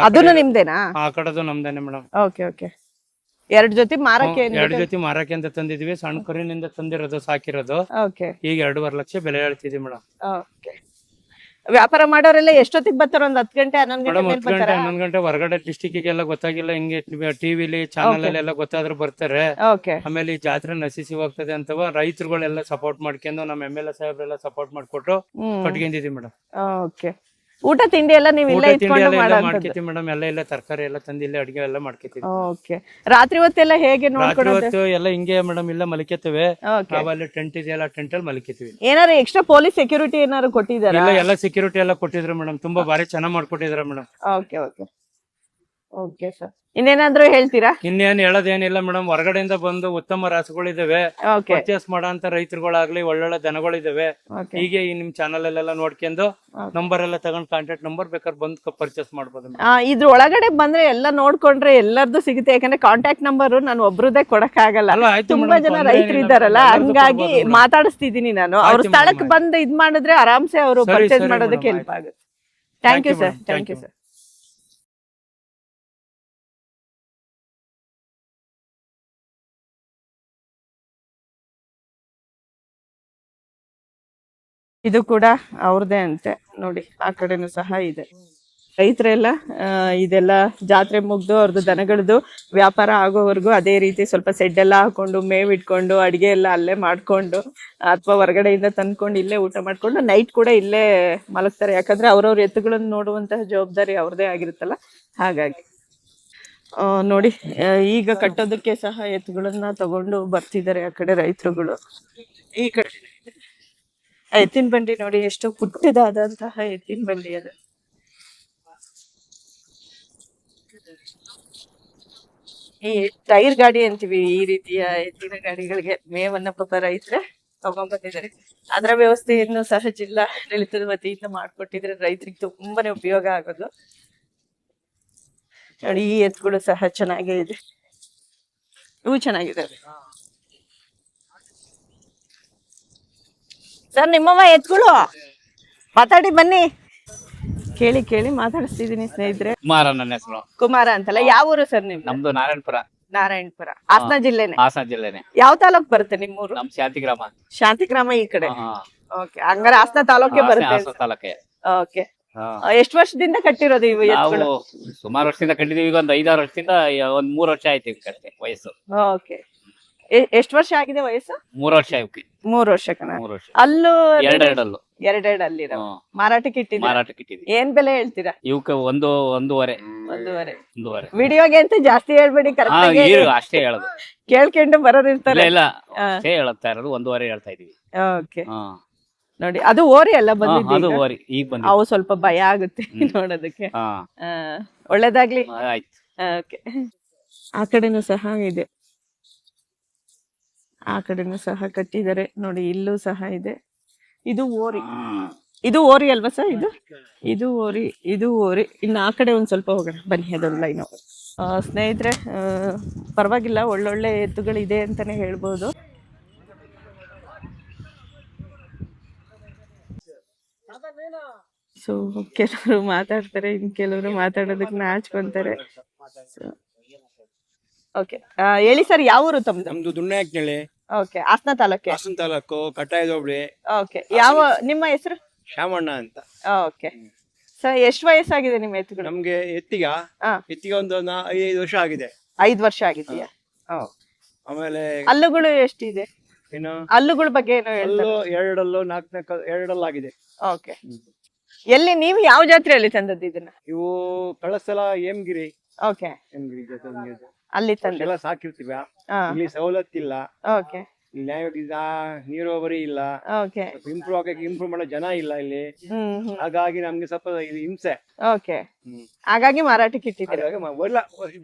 ಅದನ್ನು ನಿಮ್ದೇನಾ? ಆ ಕಡೆದು ನಮ್ದೇನೆ ಮೇಡಮ್. Okay okay. 2 ಜೊತೆ ಮಾರಕ್ಕೆ? 2 ಜೊತೆ ಮಾರಕ್ಕೆ ಅಂತ ತಂದಿದ್ವಿ. ಸಣ್ಣ ಕರುವಿನಿಂದ ತಂದಿರೋದು, ಸಾಕಿರೋದು. ಓಕೆ. ಈಗ 2.5 ಲಕ್ಷ ಬೆಲೆ ಹೇಳ್ತಿದ್ವಿ ಮೇಡಮ್. ಓಕೆ. ವ್ಯಾಪಾರ ಮಾಡೋರೆಲ್ಲ ಎಷ್ಟೊತ್ತಿಗೆ ಬರ್ತಾರ? ಒಂದ್ 10 ಗಂಟೆ 11 ಗಂಟೆ ಮೇಡಮ್ ಮೇಲೆ 10 ಗಂಟೆ ಬರ್ತಾರಾ? 11 ಗಂಟೆ ಹೊರಗಡೆ ಡಿಸ್ಟಿಕ್ಗೆಲ್ಲ ಗೊತ್ತಾಗಿಲ್ಲ, ಹಿಂಗೆ ಟಿವಿಲಿ ಚಾನಲ್ ಅಲ್ಲಿ ಎಲ್ಲ ಗೊತ್ತಾದ್ರೆ ಬರ್ತಾರೆ. ಓಕೆ. ಆಮೇಲೆ ಈ ಜಾತ್ರೆ ನಶಿಸಿ ಹೋಗ್ತದೆ ಅಂತವ ರೈತರುಗಳೆಲ್ಲ ಸಪೋರ್ಟ್ ಮಾಡ್ಕೊಂಡು ನಮ್ಮ MLA ಸಾಹೇಬ್ರೆಲ್ಲ ಸಪೋರ್ಟ್ ಮಾಡ್ಕೊಟ್ಟು ಕಟ್ಕೊಂಡಿದೀವಿ ಮೇಡಮ್. ಓಕೆ. ಊಟ ತಿಂಡಿ ಎಲ್ಲ ನೀವು ಇಲ್ಲೇ ಇಟ್ಕೊಂಡು ಮಾಡ್ಕೊತೀವಿ ಮೇಡಮ್. ಎಲ್ಲ ತರಕಾರಿ ಎಲ್ಲ ತಂದು ಇಲ್ಲೇ ಅಡಿಗೆ ಎಲ್ಲ ಮಾಡ್ಕೊತೀವಿ. ಓಕೆ. ರಾತ್ರಿ ಹೊತ್ತೆಲ್ಲ ಹೇಗೆ ರಾತ್ರಿ ನೋಡ್ಕೊಳ್ಳೋದು? ಹೊತ್ತು ಎಲ್ಲ ಹಿಂಗೆ ಮೇಡಮ್ ಇಲ್ಲ ಮಲಿಕೇತೇವೆ. ಓಕೆ. ನಾವಲ್ಲಿ ಟೆಂಟ್ ಇದೆಯಲ್ಲ, ಟೆಂಟ್ ಅಲ್ಲಿ ಮಲಿಕೇತೀವಿ. ಏನಾರು ಎಕ್ಸ್ಟ್ರಾ ಪೊಲೀಸ್ ಸೆಕ್ಯೂರಿಟಿ ಏನಾರು ಕೊಟ್ಟಿದ್ದಾರಾ? ಇಲ್ಲ, ಎಲ್ಲ ಸೆಕ್ಯೂರಿಟಿ ಎಲ್ಲ ಕೊಟ್ಟಿದ್ರು ಮೇಡಮ್. ತುಂಬಾ ಬಾರಿ ಚೆನ್ನಾಗ್ ಮಾಡ್ಕೊಟ್ಟಿದ್ರ madam. Okay okay okay sir. ಇನ್ನೇನಾದ್ರೂ ಹೇಳ್ತೀರಾ? ಇನ್ನೇನ್ ಹೇಳೋದೇನಿಲ್ಲ ಮೇಡಮ್. ಹೊರಗಡೆಯಿಂದ ಬಂದು ಉತ್ತಮ ರಾಸುಗಳಿದಾವೆ, ಓಕೆ. ಪರ್ಚೇಸ್ ಮಾಡೋ ಅಂತ ರೈತರುಗಳಾಗ್ಲಿ ಒಳ್ಳೊಳ್ಳೆ ದನಗಳಿದಾವೆ. ಓಕೆ. ಹೀಗೆ ಈ ನಿಮ್ ಚಾನಲ್ ಅಲ್ಲೆಲ್ಲ ನೋಡ್ಕೊಂಡು ನಂಬರ್ ಎಲ್ಲ ತಗೊಂಡ್ ಕಾಂಟ್ಯಾಕ್ಟ್ ನಂಬರ್ ಬೇಕಾದ್ರೆ ಬಂದು ಪರ್ಚೇಸ್ ಮಾಡ್ಬೋದು. ಇದ್ರ ಒಳಗಡೆ ಬಂದ್ರೆ ಎಲ್ಲ ನೋಡ್ಕೊಂಡ್ರೆ ಎಲ್ಲರದು ಸಿಗುತ್ತೆ. ಯಾಕಂದ್ರೆ ಕಾಂಟ್ಯಾಕ್ಟ್ ನಂಬರ್ ನಾನು ಒಬ್ರದೇ ಕೊಡಕ್ ಆಗಲ್ಲ, ತುಂಬಾ ಜನ ರೈತರು ಇದ್ದಾರಲ್ಲ, ಹಂಗಾಗಿ ಮಾತಾಡಿಸ್ತಿದೀನಿ ನಾನು. ಅವ್ರ ಸ್ಥಳಕ್ಕೆ ಬಂದು ಇದ್ ಮಾಡಿದ್ರೆ ಆರಾಮ್ಸೆ ಅವರು ಪರ್ಚೇಸ್ ಮಾಡೋದಕ್ಕೆ ಹೆಲ್ಪ್ ಆಗುತ್ತೆ. Thank you sir. Thank you sir. ಇದು ಕೂಡ ಅವ್ರದೇ ಅಂತೆ ನೋಡಿ. ಆ ಕಡೆನೂ ಸಹ ಇದೆ. ರೈತರೆಲ್ಲ ಇದೆಲ್ಲ ಜಾತ್ರೆ ಮುಗ್ದು ಅವ್ರದ್ದು ದನಗಳದ್ದು ವ್ಯಾಪಾರ ಆಗೋವರೆಗೂ ಅದೇ ರೀತಿ ಸ್ವಲ್ಪ ಸೆಡ್ ಎಲ್ಲ ಹಾಕೊಂಡು ಮೇವ್ ಇಟ್ಕೊಂಡು ಅಡಿಗೆ ಎಲ್ಲ ಅಲ್ಲೇ ಮಾಡ್ಕೊಂಡು ಅಥವಾ ಹೊರಗಡೆಯಿಂದ ತಂದ್ಕೊಂಡು ಇಲ್ಲೇ ಊಟ ಮಾಡ್ಕೊಂಡು ನೈಟ್ ಕೂಡ ಇಲ್ಲೇ ಮಲಗ್ತಾರೆ. ಯಾಕಂದ್ರೆ ಅವ್ರವ್ರ ಎತ್ತುಗಳನ್ನು ನೋಡುವಂತಹ ಜವಾಬ್ದಾರಿ ಅವ್ರದೇ ಆಗಿರುತ್ತಲ್ಲ, ಹಾಗಾಗಿ ನೋಡಿ ಈಗ ಕಟ್ಟೋದಕ್ಕೆ ಸಹ ಎತ್ತುಗಳನ್ನ ತಗೊಂಡು ಬರ್ತಿದ್ದಾರೆ ಆ ಕಡೆ ರೈತರುಗಳು. ಈ ಕಡೆ ಎತ್ತಿನ ಬಂಡಿ ನೋಡಿ, ಎಷ್ಟು ಪುಟ್ಟದಾದಂತಹ ಎತ್ತಿನ ಬಂಡಿ ಅದು. ಈ ಟೈರ್ ಗಾಡಿ ಅಂತೀವಿ, ಈ ರೀತಿಯ ಎತ್ತಿನ ಗಾಡಿಗಳಿಗೆ ಮೇವನ್ನ ಪಾಪ ರೈತರೇ ತಗೊಂಡ್ ಬಂದಿದ್ದಾರೆ. ಅದರ ವ್ಯವಸ್ಥೆಯನ್ನು ಸಹ ಜಿಲ್ಲಾಡಳಿತದ ವತಿಯಿಂದ ಮಾಡ್ಕೊಟ್ಟಿದ್ರೆ ರೈತರಿಗೆ ತುಂಬಾನೇ ಉಪಯೋಗ ಆಗೋದು. ನೋಡಿ ಈ ಎತ್ತುಗಳು ಸಹ ಚೆನ್ನಾಗೇ ಇದೆ, ಇವು ಚೆನ್ನಾಗಿದ್ದಾವೆ. ಸರ್, ನಿಮ್ಮಮ್ಮ ಎತ್ತುಗಳು ಮಾತಾಡಿ ಬನ್ನಿ. ಕೇಳಿ ಕೇಳಿ ಮಾತಾಡಿಸ್ತಿದೀನಿ ಸ್ನೇಹಿತರೆ. ಕುಮಾರ ನನ್ನ ಹೆಸರು. ಕುಮಾರ ಅಂತಲ್ಲ, ಯಾವ ಊರು ಸರ್ ನಿಮ್ದು? ನಮ್ದು ನಾರಾಯಣಪುರ, ನಾರಾಯಣಪುರ, ಹಾಸನ ಜಿಲ್ಲೆನೆ. ಹಾಸನ ಜಿಲ್ಲೆನೆ. ಯಾವ ತಾಲೂಕ್ ಬರುತ್ತೆ ನಿಮ್ಮೂರು? ನಮ್ ಶಾಂತಿಗ್ರಾಮ. ಶಾಂತಿಗ್ರಾಮ ಈ ಕಡೆ. ಓಕೆ, ಹಂಗಾರೆ ಹಾಸನ ತಾಲೂಕೆ ಬರುತ್ತೆ. ಹಾಸನ ತಾಲೂಕೆ. ಓಕೆ, ಎಷ್ಟು ವರ್ಷದಿಂದ ಕಟ್ಟಿರೋದು ಇವು ಎತ್ತುಗಳು? ನಾವು ಸುಮಾರು ವರ್ಷದಿಂದ ಕಟ್ಟಿದೀವಿ. ಈಗ ಒಂದು 5-6 ವರ್ಷದಿಂದ, ಒಂದ್ 3 ವರ್ಷ ಆಯ್ತು ಈಗ ಕಟ್ಟಿ ವಯಸ್ಸು. ಓಕೆ, ಎಷ್ಟು ವರ್ಷ ಆಗಿದೆ ವಯಸ್ಸು? 3 ವರ್ಷ ಇವಕ್ಕೆ. 3 ವರ್ಷ ಕಣ. 3 ವರ್ಷ. ಅಲ್ಲೂ ಎರಡೆರಡಲ್ಲೂ ಎರಡೆರಡು ಅಲ್ಲಿರೋ ಮಾರಾಟಕ್ಕೆ ಇಟ್ಟಿದ್ದೀರಾ? ಮಾರಾಟಕ್ಕೆ ಇಟ್ಟಿದ್ದೀವಿ. ಏನ್ ಬೆಲೆ ಹೇಳ್ತೀರಾ? ಇವಕ್ಕೆ ಒಂದೂವರೆ. ವಿಡಿಯೋಗೆ ಅಂತ ಜಾಸ್ತಿ ಹೇಳ್ಬೇಡಿ, ಕರೆಕ್ಟ್ ಅಷ್ಟೇ ಹೇಳೋದು. ಕೇಳ್ಕೊಂಡು ಬರೋರು ಇರ್ತಾರೆ. ಇಲ್ಲ ಅಷ್ಟೇ ಹೇಳ್ತಾ ಇರೋದು, 1.5 ಹೇಳ್ತಾ ಇದೀವಿ. ಓಕೆ, ನೋಡಿ ಅದು ಓರಿ ಎಲ್ಲ ಬಂದಿದ್ದು. ಅದು ಓರಿ ಈಗ ಬಂದಿದೆ. ಅವು ಸ್ವಲ್ಪ ಭಯ ಆಗುತ್ತೆ ನೋಡೋದಕ್ಕೆ. ಒಳ್ಳೇದಾಗ್ಲಿ. ಆಯ್ತು. ಓಕೆ, ಆ ಕಡೆನೂ ಸಹ ಇದೆ, ಆ ಕಡೆನೂ ಸಹ ಕಟ್ಟಿದ್ದಾರೆ ನೋಡಿ. ಇಲ್ಲೂ ಸಹ ಇದೆ. ಇದು ಓರಿ, ಇದು ಓರಿ ಅಲ್ವಾ ಸರ್? ಇದು ಓರಿ, ಇದು ಓರಿ. ಇನ್ನು ಆ ಕಡೆ ಒಂದ್ ಸ್ವಲ್ಪ ಹೋಗೋಣ ಬನ್ನಿ, ಅದೊಂದು ಲೈನ್. ಸ್ನೇಹಿತರೆ, ಪರವಾಗಿಲ್ಲ, ಒಳ್ಳೊಳ್ಳೆ ಎತ್ತುಗಳಿದೆ ಅಂತಾನೆ ಹೇಳ್ಬೋದು. ಸೊ ಕೆಲವರು ಮಾತಾಡ್ತಾರೆ, ಇನ್ ಕೆಲವರು ಮಾತಾಡೋದಕ್ಕೆ ನಾಚ್ಕೊಂತಾರೆ. ಓಕೆ, ಹೇಳಿ ಸರ್, ಯಾವ ಊರು ತಮ್ದು? ನಮ್ದು ದುಣ್ಣಾಕ್ನಳ್ಳಿ. ಓಕೆ, ಹಾಸನ ತಾಲೂಕೆ. ಹಾಸನ ತಾಲೂಕು, ಕಟ್ಟಾಯದ ಹೋಬಳಿ. ಓಕೆ, ಯಾವ ನಿಮ್ಮ ಹೆಸರು? ಶಾಮಣ್ಣ ಅಂತ. ಓಕೆ ಸರ್, ಎಷ್ಟು ವಯಸ್ಸಾಗಿದೆ ನಿಮ್ಮ ಎತ್ತುಗಳು? ನಮ್ಗೆ ಎತ್ತಿಗೆ ಒಂದು 5 ವರ್ಷ ಆಗಿದೆ. 5 ವರ್ಷ ಆಗಿದೆಯಾ? ಆಮೇಲೆ ಹಲ್ಲುಗಳು ಎಷ್ಟಿದೆ? ಏನು ಹಲ್ಲುಗಳ ಬಗ್ಗೆ ಏನೋ ಹಲ್ಲು 2 2 ಓಕೆ, ಎಲ್ಲಿ ನೀವು ಯಾವ ಜಾತ್ರೆಯಲ್ಲಿ ತಂದದ್ದು ಇದನ್ನ? ಇವು ಕಳಸಲ ಹೇಮಗಿರಿ. ಓಕೆ, ಹೇಮಗಿರಿ ಜೊತೆ ಅಲ್ಲಿ ತಂದ ಎಲ್ಲ ಸಾಕಿರ್ತೀವಿ. ಇಲ್ಲಿ ಸವಲತ್ತಿಲ್ಲ. ಓಕೆ, ನೀರಾವರಿ ಇಲ್ಲ. ಓಕೆ, ಇಂಪ್ರೂವ್ ಮಾಡೋ ಜನ ಇಲ್ಲ ಇಲ್ಲಿ. ಹಾಗಾಗಿ ನಮ್ಗೆ ಸ್ವಲ್ಪ ಇದು ಹಿಂಸೆ. ಓಕೆ, ಹಾಗಾಗಿ ಮಾರಾಟಕ್ಕೆ ಇಟ್ಟಿದ್ದೀರಿ. ಹಾಗಾಗಿ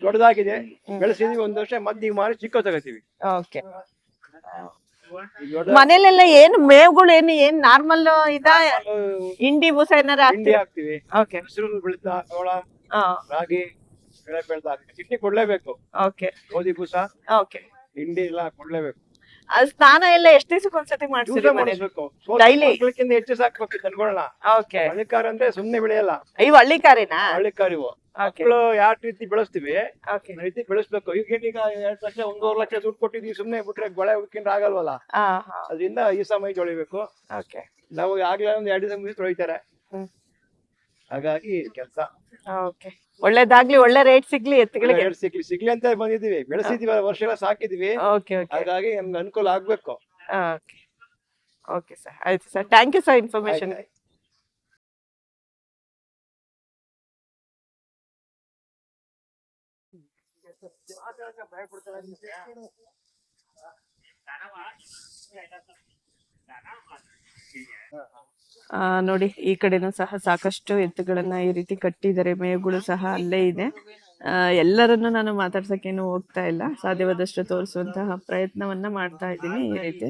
ದೊಡ್ಡದಾಗಿದೆ, ಬೆಳೆಸಿದೀವಿ 1 ವರ್ಷ, ಮತ್ತೆ ಈಗ ಮಾರಿ ಚಿಕ್ಕ ತಗೋತೀವಿ. ಓಕೆ, ಮನೇಲೆಲ್ಲ ಏನು ಮೇವುಗಳು ಏನ್ ನಾರ್ಮಲ್ ಇದ ಹಿಂಡಿ ಬೂಸ ಏನಾರ ಹಾಕ್ತಿವಿ. ಓಕೆ, ಹಸಿರು ಬೆಳಿತಾ, ಜೋಳ, ರಾಗಿ ಬೆಳೆ ಬೆಳ್ತಾ ಚಿಟ್ನಿ ಕೊಡ್ಲೇಬೇಕು. ಓಕೆ, ಗೋಧಿ ಬೂಸ, ಓಕೆ, ಹಿಂಡಿ ಎಲ್ಲ ಕೊಡ್ಲೇಬೇಕು. ಅದು ಸ್ನಾನ ಎಲ್ಲ ಎಷ್ಟು ದಿವಸಕ್ಕೆ ಒಂದ್ಸತಿ ಮಾಡ್ತೀರಿ? ಡೈಲಿ ಹೆಚ್ಚು ಸಾಕ್ಬೇಕು ದನಗಳನ್ನ. ಓಕೆ, ಹಳ್ಳಿಕಾರ ಅಂದ್ರೆ ಸುಮ್ನೆ ಬೆಳೆಯಲ್ಲ. ಇವು ಹಳ್ಳಿಕಾರಿನಾ? ಹಳ್ಳಿಕಾರ ಇವು ಮಕ್ಕಳು ಯಾವ ರೀತಿ ಬೆಳೆಸ್ತೀವಿ ರೀತಿ ಬೆಳೆಸ್ಬೇಕು. ಈಗ 2 ಲಕ್ಷ 1.5 ಲಕ್ಷ ದುಡ್ಡು ಕೊಟ್ಟಿದ್ವಿ, ಸುಮ್ನೆ ಬಿಟ್ರೆ ಗೊಳೆ ಉಕ್ಕಿಂದ್ರೆ ಆಗಲ್ವಲ್ಲ. ಅದರಿಂದ ಈ ಸಮಯ ತೊಳಿಬೇಕು. ನಾವು ಆಗ್ಲೇ 2 ದಿವಸ ತೊಳಿತಾರೆ. ಹಾಗಾಗಿ ಕೆಲಸ. ಓಕೆ, ಒಳ್ಳೇದಾಗ್ಲಿ, ಒಳ್ಳೆ ರೇಟ್ ಸಿಗ್ಲಿ ಎತ್ತುಗಳಿಗೆ. ಸಿಗ್ಲಿ ಅಂತ ಬಂದಿದೀವಿ, ಬೆಳೆಸಿದೀವಿ, ವರ್ಷ ಎಲ್ಲ ಸಾಕಿದೀವಿ. ಹಾಗಾಗಿ ನಮ್ಗೆ ಅನುಕೂಲ ಆಗ್ಬೇಕು. ಓಕೆ ಸರ್, ಆಯ್ತು sir, thank you sir information. ನೋಡಿ, ಈ ಕಡೆನೂ ಸಹ ಸಾಕಷ್ಟು ಎತ್ತುಗಳನ್ನ ಈ ರೀತಿ ಕಟ್ಟಿದ್ದಾರೆ. ಮೇವುಗಳು ಸಹ ಅಲ್ಲೇ ಇದೆ. ಎಲ್ಲರನ್ನು ನಾನು ಮಾತಾಡ್ಸಕ್ಕೇನು ಹೋಗ್ತಾ ಇಲ್ಲ, ಸಾಧ್ಯವಾದಷ್ಟು ತೋರಿಸುವಂತಹ ಪ್ರಯತ್ನವನ್ನ ಮಾಡ್ತಾ ಇದ್ದೀನಿ. ಈ ರೀತಿ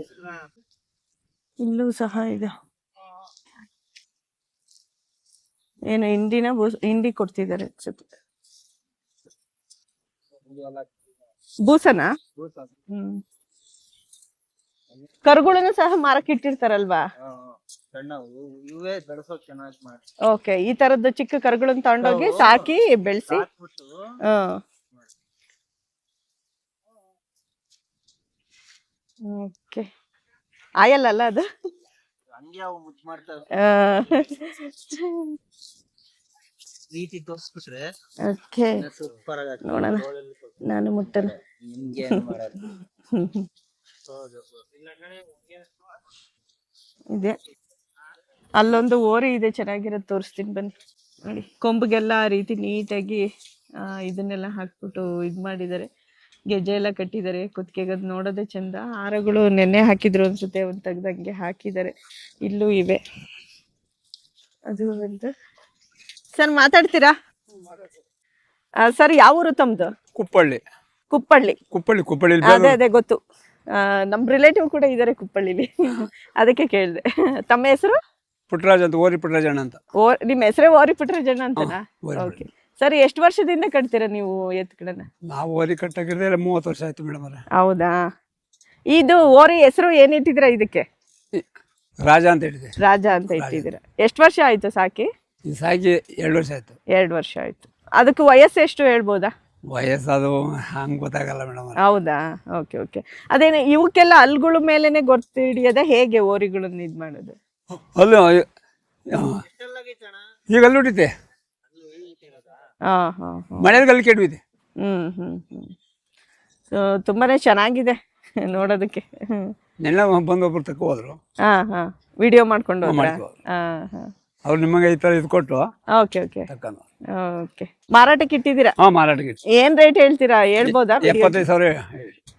ಇಲ್ಲೂ ಸಹ ಇದೆ. ಏನು ಹಿಂಡಿ ಕೊಡ್ತಿದ್ದಾರೆ ಅನ್ಸುತ್ತೆ. ಬೂಸನಾ? ಕರುಗಳನ್ನು ಸಹ ಮಾರಕ್ಕೆ ಇಟ್ಟಿರ್ತಾರಲ್ವಾ? ಓಕೆ, ಈ ತರದ್ದು ಚಿಕ್ಕ ಕರುಗಳನ್ನ ತಗೊಂಡೋಗಿ ಸಾಕಿ ಬೆಳೆಸಿ. ಓಕೆ, ಆಯಲ್ಲ ಅಲ್ಲ ಅದು? ಓಕೆ, ನೋಡೋಣ, ನಾನು ಮುಟ್ಟಣ. ಇದೆ, ಅಲ್ಲೊಂದು ಓರಿ ಇದೆ, ಚೆನ್ನಾಗಿರೋದು ತೋರಿಸ್ತೀನಿ ಬನ್ನಿ. ನೋಡಿ, ಕೊಂಬಿಗೆಲ್ಲ ಆ ರೀತಿ ನೀಟಾಗಿ ಇದನ್ನೆಲ್ಲ ಹಾಕ್ಬಿಟ್ಟು ಮಾಡಿದ್ದಾರೆ. ಗೆಜ್ಜೆ ಎಲ್ಲ ಕಟ್ಟಿದ್ದಾರೆ, ಕುತ್ತಿಗೆಗೆ ನೋಡೋದೇ ಚಂದ. ಹಾರಗಳು ನೆನ್ನೆ ಹಾಕಿದ್ರು ಅನ್ಸುತ್ತೆ, ಒಂದು ತೆಗ್ದಂಗೆ ಹಾಕಿದ್ದಾರೆ. ಇಲ್ಲೂ ಇವೆ. ಅದು ಒಂದು ಸರ್, ಮಾತಾಡ್ತೀರಾ ಸರ್? ಯಾವ ಊರು ತಮ್ದು? ಕುಪ್ಪಳ್ಳಿ. ಅದೇ ಗೊತ್ತು, ನಮ್ ರಿಲೇಟಿವ್ ಕೂಡ ಇದಾರೆ ಕುಪ್ಪಳ್ಳಿಲಿ, ಅದಕ್ಕೆ ಕೇಳಿದೆ. ತಮ್ಮ ಹೆಸರು? ಪುಟ್ಟರಾಜ್ ಅಂತ, ಓರಿ ಪುಟ್ಟರಾಜಣ್ಣ ಅಂತ. ನಿಮ್ಮ ಹೆಸರೇ ಓರಿ ಪುಟ್ಟರಾಜಣ್ಣ ಅಂತನಾ? ಓಕೆ ಸರ್, ಎಷ್ಟು ವರ್ಷದಿಂದ ಕಟ್ತೀರಾ ನೀವು ಎತ್ತುಗಳನ್ನ? ನಾವು ಓರಿ ಕಟ್ಟಾಕಿದ್ರೆ 30 ವರ್ಷ ಆಯ್ತು ಮೇಡಮ್. ಹೌದಾ? ಇದು ಓರಿ ಹೆಸರು ಏನಿಟ್ಟಿದ್ದೀರಾ ಇದಕ್ಕೆ? ರಾಜ ಅಂತ ಹೇಳಿದೆ. ರಾಜ ಅಂತ ಇಟ್ಟಿದ್ದೀರಾ. ಎಷ್ಟು ವರ್ಷ ಆಯ್ತು ಸಾಕಿ? ಇದು ಸಾಕಿ 2 ವರ್ಷ ಆಯ್ತು. 2 ವರ್ಷ ಆಯ್ತು. ಅದಕ್ಕೆ ವಯಸ್ಸು ಎಷ್ಟು ಹೇಳ್ಬೋದಾ? ವಯಸ್ಸದು ಹಂಗೆ ಗೊತ್ತಾಗಲ್ಲ ಮೇಡಮ್. ಹೌದಾ? Okay okay. ಅದೇನು ಇವಕ್ಕೆಲ್ಲ ಹಲ್ಗಳ ಮೇಲೆನೆ ಗೊತ್ತು ಹಿಡಿಯೋದ, ಹೇಗೆ ಓರಿಗಳನ್ನ ಇದು ಮಾಡೋದು? ಅಲ್ಲೂ ಈಗ ಅಲ್ಲಿ ಹೊಡಿತೆ, ಹಾಂ ಹಾಂ ಹಾಂ. ಮಳೆಯಲ್ಲಿ ಅಲ್ಲಿ ಕೆಡವಿದೆ. ಸೊ ತುಂಬಾನೇ ಚೆನ್ನಾಗಿದೆ ನೋಡೋದಕ್ಕೆ. ನೆಲ್ಲ ಬಂದು ಒಬ್ರು ತಕ್ಕ ಹೋದ್ರು. ಹಾಂ ಹಾಂ. ವಿಡಿಯೋ ಮಾಡ್ಕೊಂಡು ಹೋದ್ರಾ? ಮಾಡ್ಕೊಂಡು. ಹಾಂ ಹಾಂ. ಅವ್ರು ನಿಮಗೆ ಈ ಥರ ಇದು ಕೊಟ್ಟು ಓಕೆ ಓಕೆ ತಕ್ಕಂದು. ಓಕೆ. ಮಾರಾಟಕ್ಕೆ ಇಟ್ಟಿದ್ದೀರಾ? ಹಾಂ, ಮಾರಾಟಕ್ಕೆ ಇಟ್ಟು. ಏನ್ ರೇಟ್ ಹೇಳ್ತೀರಾ, ಹೇಳ್ಬೋದಾ? 75,000.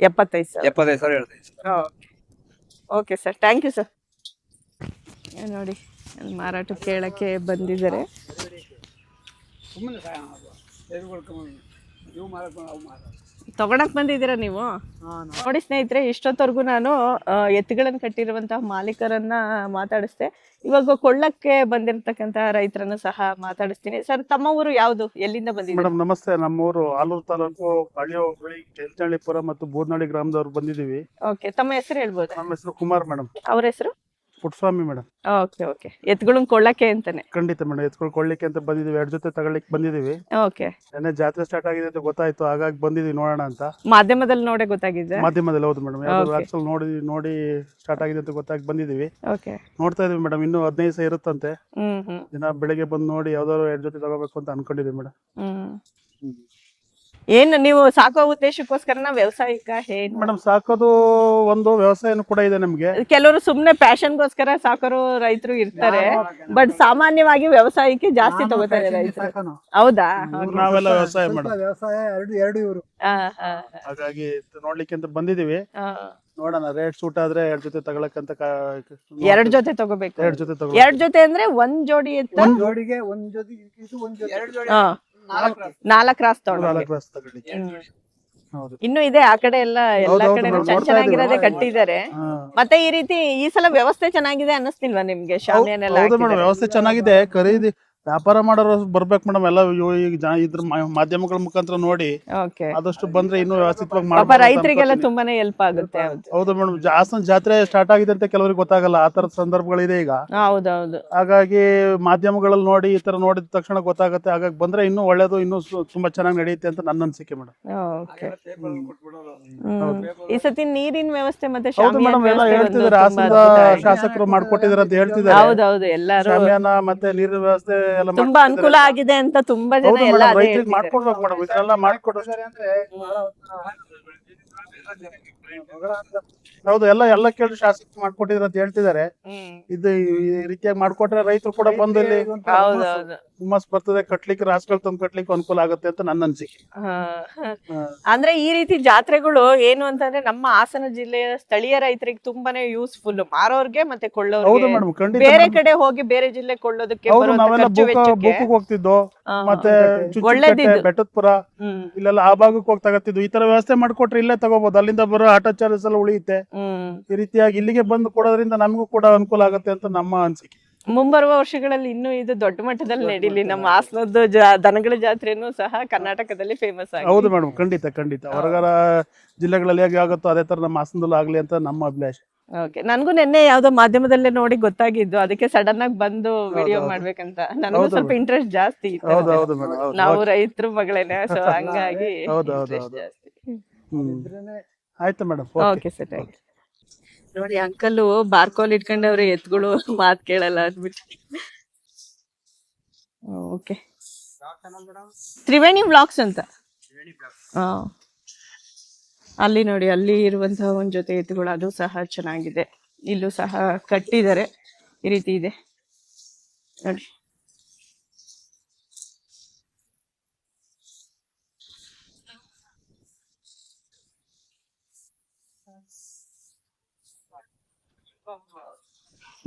75,000. 75,000 ಹೇಳ್ತೀವಿ. Okay sir, thank you sir. ನೋಡಿ ಅಲ್ಲಿ ಮಾರಾಟಕ್ಕೆ ಕೇಳಕ್ಕೆ ಬಂದಿದ್ದಾರೆ. ತಗೊಳಕ್ ಬಂದಿದ್ದೀರಾ ನೀವು? ನೋಡಿ ಸ್ನೇಹಿತರೆ, ಇಷ್ಟೊತ್ತವರೆಗೂ ನಾನು ಎತ್ತುಗಳನ್ನು ಕಟ್ಟಿರುವಂತಹ ಮಾಲೀಕರನ್ನ ಮಾತಾಡಿಸ್ದೆ. ಇವಾಗ ಕೊಳ್ಳಕ್ಕೆ ಬಂದಿರತಕ್ಕಂತ ರೈತರನ್ನು ಸಹ ಮಾತಾಡಿಸ್ತೀನಿ. ಸರ್, ತಮ್ಮ ಊರು ಯಾವುದು, ಎಲ್ಲಿಂದ ಬಂದಿದ್ದೀರಾ? ಮೇಡಮ್ ನಮಸ್ತೆ. ನಮ್ಮೂರು ಆಲೂರು ತಾಲೂಕು ಹಳ್ಳಿ ಹೋಬಳಿ ಕೆಂಚನಹಳ್ಳಿಪುರ ಮತ್ತು ಬೂರ್ನಹಳ್ಳಿ ಗ್ರಾಮದವ್ರು ಬಂದಿದ್ದೀವಿ. ಓಕೆ, ತಮ್ಮ ಹೆಸರು ಹೇಳ್ಬೋದು? ನಮ್ಮ ಹೆಸರು ಕುಮಾರ್ ಮೇಡಮ್. ಅವ್ರ ಹೆಸರು? ಪುಟ್ಟಸ್ವಾಮಿ ಮೇಡಮ್. Okay okay. ಎತ್ತುಗಳನ್ನ ಕೊಳ್ಳಕ್ಕೆ ಅಂತಾನೆ? ಖಂಡಿತ ಮೇಡಮ್, ಎತ್ಕೊಳ್ಕೊಳ್ಳಿಕ್ಕೆ ಅಂತ ಬಂದಿದ್ದೀವಿ. 2 ಜೊತೆ ತಗೊಳ್ಳಿಕ್ಕೆ ಬಂದಿದ್ದೀವಿ. ಓಕೆ. ನೆನ್ನೆ ಜಾತ್ರೆ ಸ್ಟಾರ್ಟ್ ಆಗಿದೆ ಅಂತ ಗೊತ್ತಾಯ್ತು, ಹಾಗಾಗಿ ಬಂದಿದ್ದೀವಿ ನೋಡೋಣ ಅಂತ. ಮಾಧ್ಯಮದಲ್ಲಿ ನೋಡೇ ಗೊತ್ತಾಗಿದೆ? ಮಾಧ್ಯಮದಲ್ಲಿ, ಹೌದು ಮೇಡಮ್. ನೋಡಿ ಸ್ಟಾರ್ಟ್ ಆಗಿದೆ ಅಂತ ಗೊತ್ತಾಗಿ ಬಂದಿದ್ದೀವಿ. ಓಕೆ. ನೋಡ್ತಾ ಇದೀವಿ ಮೇಡಮ್. ಇನ್ನೂ 15 ದಿವಸ ಇರುತ್ತಂತೆ. ದಿನ ಬೆಳಿಗ್ಗೆ ಬಂದು ನೋಡಿ ಯಾವ್ದಾದ್ರು 2 ಜೊತೆ ತಗೋಬೇಕು ಅಂತ ಅನ್ಕೊಂಡಿದೀವಿ ಮೇಡಮ್. ಏನು ನೀವು ಸಾಕೋ ಉದ್ದೇಶಕ್ಕೋಸ್ಕರನ, ವ್ಯವಸಾಯಿಕ ಏನು? ಮೇಡಮ್ ಸಾಕೋದು ಒಂದು ವ್ಯವಸಾಯನೂ ಕೂಡ ಇದೆ ನಮ್ಗೆ. ಕೆಲವರು ಸುಮ್ನೆ ಪ್ಯಾಷನ್ಗೋಸ್ಕರ ಸಾಕೋರು ರೈತರು ಇರ್ತಾರೆ, ಬಟ್ ಸಾಮಾನ್ಯವಾಗಿ ವ್ಯವಸಾಯಕ್ಕೆ ಜಾಸ್ತಿ ತಗೋತಾರೆ ರೈತರು. ಹೌದಾ? ನಾವೆಲ್ಲ ವ್ಯವಸಾಯ ಮೇಡಮ್. ವ್ಯವಸಾಯ ಎರಡು ಇವರು. ಹಾಗಾಗಿ ನೋಡ್ಲಿಕ್ಕೆ ಅಂತ ಬಂದಿದೀವಿ. ನೋಡೋಣ, ರೇಟ್ ಸೂಟ್ ಆದ್ರೆ 2 ಜೊತೆ ತಗೊಳಕಂತ 2 ಜೊತೆ ತಗೋಬೇಕು. 2 ಜೊತೆ ತಗೋ. 2 ಜೊತೆ ಅಂದ್ರೆ ಒಂದ್ ಜೋಡಿ ಎತ್ತ? ಒಂದ್ ಜೋಡಿಗೆ ಒಂದ್ ಜೊತೆ ಇದು, ಒಂದ್ ಜೊತೆ 4 ಕ್ರಾಸ್ ತಗೊಂಡು. 4 ಕ್ರಾಸ್ ತಗೊಳ್ಳಿ. ಹೌದು. ಇನ್ನು ಇದೆ ಆ ಕಡೆ ಎಲ್ಲಾ ಕಡೆ ಚೆನ್ನಾಗಿರೋದೇ ಕಟ್ಟಿದ್ದಾರೆ. ಮತ್ತೆ ಈ ರೀತಿ ಈ ಸಲ ವ್ಯವಸ್ಥೆ ಚೆನ್ನಾಗಿದೆ ಅನ್ನಿಸ್ತಿಲ್ವಾ ನಿಮ್ಗೆ? ಶಾಮಿಯಾನೆಲ್ಲ ಹೌದು ಮೇಡಮ್, ವ್ಯವಸ್ಥೆ ಚೆನ್ನಾಗಿದೆ. ಖರೀದಿ ವ್ಯಾಪಾರ ಮಾಡೋರು ಬರ್ಬೇಕು ಮೇಡಮ್. ಎಲ್ಲ ಈಗ ಇದ್ರ ಮಾಧ್ಯಮಗಳ ಮುಖಾಂತರ ನೋಡಿ ಆದಷ್ಟು ಬಂದ್ರೆ ಇನ್ನೂ ವ್ಯವಸ್ಥಿತವಾಗಿ ಪಾಪ ರೈತರಿಗೆಲ್ಲ ತುಂಬಾನೇ ಹೆಲ್ಪ್ ಆಗುತ್ತೆ. ಹೌದು ಮೇಡಮ್. ಹಾಸನ ಜಾತ್ರೆ ಸ್ಟಾರ್ಟ್ ಆಗಿದೆ ಅಂತ ಕೆಲವರಿಗೆ ಗೊತ್ತಾಗಲ್ಲ, ಆ ತರದ ಸಂದರ್ಭಗಳಿದೆ ಈಗ. ಹೌದೌದು. ಹಾಗಾಗಿ ಮಾಧ್ಯಮಗಳಲ್ಲಿ ನೋಡಿ ಈ ತರ ನೋಡಿದ ತಕ್ಷಣ ಗೊತ್ತಾಗುತ್ತೆ. ಹಾಗಾಗಿ ಬಂದ್ರೆ ಇನ್ನೂ ಒಳ್ಳೇದು, ಇನ್ನೂ ತುಂಬಾ ಚೆನ್ನಾಗಿ ನಡೆಯುತ್ತೆ ಅಂತ ನನ್ನ ಅನಿಸಿಕೆ ಮೇಡಮ್. ಈ ಸತಿ ನೀರಿನ ವ್ಯವಸ್ಥೆ ಮತ್ತೆ ಹೌದು ಮೇಡಮ್, ಎಲ್ಲ ಹೇಳ್ತಿದ್ದಾರೆ. ಹಾಸನದ ಶಾಸಕರು ಮಾಡ್ಕೊಟ್ಟಿದ್ದಾರೆ ಅಂತ ಹೇಳ್ತಿದ್ದಾರೆ. ಹೌದೌದು, ಎಲ್ಲರೂ ಶಾಮಿಯಾನ ಮತ್ತೆ ನೀರಿನ ವ್ಯವಸ್ಥೆ ತುಂಬಾ ಅನುಕೂಲ ಆಗಿದೆ ಅಂತ ತುಂಬಾ ಜನ ಎಲ್ಲ ರೈತರಿಗೆ ಮಾಡ್ಕೊಡ್ಬೇಕು ಮೇಡಮ್. ಇದೆಲ್ಲ ಮಾಡಿಕೊಡ್ತಾರೆ ಅಂದ್ರೆ ಹೌದು, ಎಲ್ಲ ಕೇಳಿ ಶಾಸಕ ಮಾಡ್ಕೊಟ್ಟಿದ್ರು ಅಂತ ಹೇಳ್ತಿದ್ದಾರೆ. ಇದು ಈ ರೀತಿಯಾಗಿ ಮಾಡ್ಕೊಟ್ರೆ ರೈತರು ಕೂಡ ಬಂದು ಇಲ್ಲಿ ಹುಮ್ಮಸ್ ಬರ್ತದೆ, ಕಟ್ಲಿಕ್ಕೆ ರಾಸುಗಳು ತಂದು ಕಟ್ಲಿಕ್ಕೆ ಅನುಕೂಲ ಆಗುತ್ತೆ ಅಂತ ನನ್ನ ಅನಿಸಿಕೆ. ಅಂದ್ರೆ ಈ ರೀತಿ ಜಾತ್ರೆಗಳು ಏನು ಅಂತಂದ್ರೆ ನಮ್ಮ ಹಾಸನ ಜಿಲ್ಲೆಯ ಸ್ಥಳೀಯ ರೈತರಿಗೆ ತುಂಬಾನೇ ಯೂಸ್ಫುಲ್, ಮಾರೋರ್ಗೆ ಮತ್ತೆ ಕೊಳ್ಳೋರ್ಗೆ. ಬೇರೆ ಕಡೆ ಹೋಗಿ ಬೇರೆ ಜಿಲ್ಲೆ ಕೊಳ್ಳೋದಕ್ಕೆ ಹೋಗ್ತಿದ್ದು, ಮತ್ತೆ ಬೆಟ್ಟದಪುರ ಇಲ್ಲೆಲ್ಲ ಆ ಭಾಗಕ್ಕೆ ಹೋಗಿ ತಗೋತಿದ್ವು. ಈ ತರ ವ್ಯವಸ್ಥೆ ಮಾಡ್ಕೊಟ್ರೆ ಇಲ್ಲೇ ತಗೋಬಹುದು, ಅಲ್ಲಿಂದ ಬರೋ ಆಟೋ ಚಾರ್ಜಸ್ ಎಲ್ಲ ಉಳಿಯುತ್ತೆ. ಈ ರೀತಿಯಾಗಿ ಇಲ್ಲಿಗೆ ಬಂದು ಕೊಡೋದ್ರಿಂದ ನಮಗೂ ಕೂಡ ಅನುಕೂಲ ಆಗುತ್ತೆ ಅಂತ ನಮ್ಮ ಅನಿಸಿಕೆ. ಮುಂಬರುವ ವರ್ಷಗಳಲ್ಲಿ ಇನ್ನೂ ಇದು ದೊಡ್ಡ ಮಟ್ಟದಲ್ಲಿ ನಡೀಲಿ. ನಮ್ಮ ಹಾಸನದ್ದು ದನಗಳ ಜಾತ್ರೆನೂ ಸಹ ಕರ್ನಾಟಕದಲ್ಲಿ ಫೇಮಸ್ ಆಗಿದೆ. ಹೌದು ಮೇಡಮ್, ಖಂಡಿತ ಹೊರಗರ ಜಿಲ್ಲೆಗಳಲ್ಲಿ ಹೇಗೆ ಆಗುತ್ತೋ ಅದೇ ತರ ನಮ್ಮ ಹಾಸನದಲ್ಲೂ ಆಗ್ಲಿ ಅಂತ ನಮ್ಮ ಅಭಿಲಾಷೆ. ಓಕೆ. ನನ್ಗೂ ನಿನ್ನೆ ಯಾವ್ದೋ ಮಾಧ್ಯಮದಲ್ಲೇ ನೋಡಿ ಗೊತ್ತಾಗಿದ್ದು, ಅದಕ್ಕೆ ಸಡನ್ ಆಗಿ ಬಂದು ವಿಡಿಯೋ ಮಾಡ್ಬೇಕಂತ. ನನಗೂ ಸ್ವಲ್ಪ ಇಂಟ್ರೆಸ್ಟ್ ಜಾಸ್ತಿ ಇತ್ತು, ನಾವು ರೈತರು ಮಗಳೇನೆ, ಸೊ ಹಂಗಾಗಿ ಆಯ್ತು madam. Okay sir, thank you. ನೋಡಿ ಅಂಕಲ್ ಬಾರ್ಕೋಲ್ ಇಟ್ಕೊಂಡವ್ರೆ, ಎತ್ಗಳು ಮಾತ್ ಕೇಳಲ್ಲ ಅಂದ್ಬಿಟ್ಟು. ಓಕೆ, ತ್ರಿವೇಣಿ ಬ್ಲಾಗ್ಸ್ ಅಂತ. ಅಲ್ಲಿ ನೋಡಿ, ಅಲ್ಲಿ ಇರುವಂತಹ ಒಂದ್ ಜೊತೆ ಎತ್ತುಗಳು, ಅದು ಸಹ ಚೆನ್ನಾಗಿದೆ. ಇಲ್ಲೂ ಸಹ ಕಟ್ಟಿದ್ದಾರೆ, ಈ ರೀತಿ ಇದೆ ನೋಡಿ.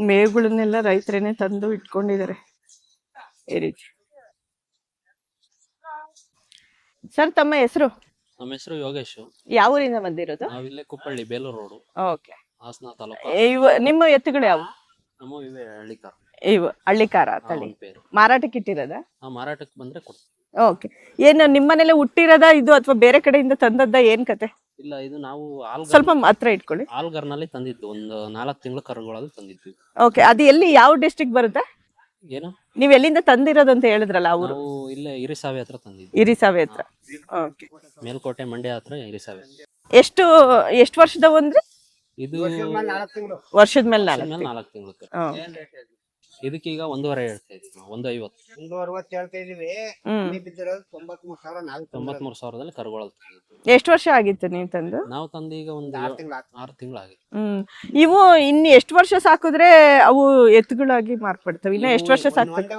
ಮೇವುಗಳನ್ನೆಲ್ಲ ರೈತರೇನೆ ತಂದು ಇಟ್ಕೊಂಡಿದ್ದಾರೆ ಈ ರೀತಿ. ಸರ್, ತಮ್ಮ ಹೆಸರು? ನಮ್ಮ ಹೆಸರು ಯೋಗೇಶ್. ಯಾವ ಊರಿಂದ ಬಂದಿರೋದು? ನಾವಿಲ್ಲೇ ಕುಪ್ಪಳ್ಳಿ, ಬೇಲೂರು ರೋಡು, ಓಕೆ. ಹಾಸನ ತಾಲೂಕು. ನಿಮ್ಮ ಎತ್ತುಗಳು ಯಾವ? ನಮ್ಮ ಇವೆ ಹಳ್ಳಿಕಾರ. ಇವು ಹಳ್ಳಿಕಾರ ತಳಿ. ಮಾರಾಟಕ್ಕೆ ಇಟ್ಟಿರೋದ? ಮಾರಾಟಕ್ಕೆ ಬಂದ್ರೆ ಕೊಡ್ತೀವಿ. ಓಕೆ. ಏನು ನಿಮ್ಮನೇಲೆ ಹುಟ್ಟಿರೋದ ಇದು, ಅಥವಾ ಬೇರೆ ಕಡೆಯಿಂದ ತಂದದ್ದ, ಏನ್ ಕತೆ? ಇಲ್ಲ, ಇದು ನಾವು ಸ್ವಲ್ಪ ಹತ್ರ ಇಟ್ಕೊಳ್ಳಿ. ಆಲ್ಗರ್ನಲ್ಲಿ ತಂದಿದ್ದು, ಒಂದು 4 ತಿಂಗಳ ಕರುಗಳಲ್ಲಿ ತಂದಿದ್ವಿ. ಓಕೆ. ಅದು ಎಲ್ಲಿ, ಯಾವ ಡಿಸ್ಟ್ರಿಕ್ಟ್ ಬರುತ್ತೆ? ಏನು ನೀವ್ ಎಲ್ಲಿಂದ ತಂದಿರೋದು ಅಂತ ಹೇಳಿದ್ರಲ್ಲ ಅವರು? ನಾವು ಇಲ್ಲೇ ಹಿರಿಸಾವೆ ಹತ್ರ ತಂದಿದ್ವಿ. ಹಿರಿಸಾವೆ ಹತ್ರ. ಓಕೆ. ಮೇಲ್ಕೋಟೆ ಮಂಡ್ಯ ಹತ್ರ ಹಿರಿಸಾವೆ. ಎಷ್ಟು ವರ್ಷದ ಅಂದ್ರೆ? ಇದು ವರ್ಷದ ಮೇಲೆ 4 ತಿಂಗಳು. ಇದಕ್ಕೀಗ 1.5 ಹೇಳ್ತಾ ಇದ್ದೀವಿ. 1.50 ಹೇಳ್ತಾ ಇದೀವಿ. 93,000ದಲ್ಲಿ ಕರುಗಳು. ಎಷ್ಟು ವರ್ಷ ಆಗಿತ್ತು ನೀವು ತಂದು? ನಾವು ತಂದು ಈಗ ಒಂದು 6 ತಿಂಗಳಾಗಿದೆ. ಇವು ಇನ್ನು ಎಷ್ಟು ವರ್ಷ ಸಾಕಿದ್ರೆ ಅವು ಎತ್ತುಗಳಾಗಿ ಮಾರ್ಪಡ್ತವೆ? ಇನ್ನ ಎಷ್ಟು ವರ್ಷ ಸಾಕ್ಬೇಕು?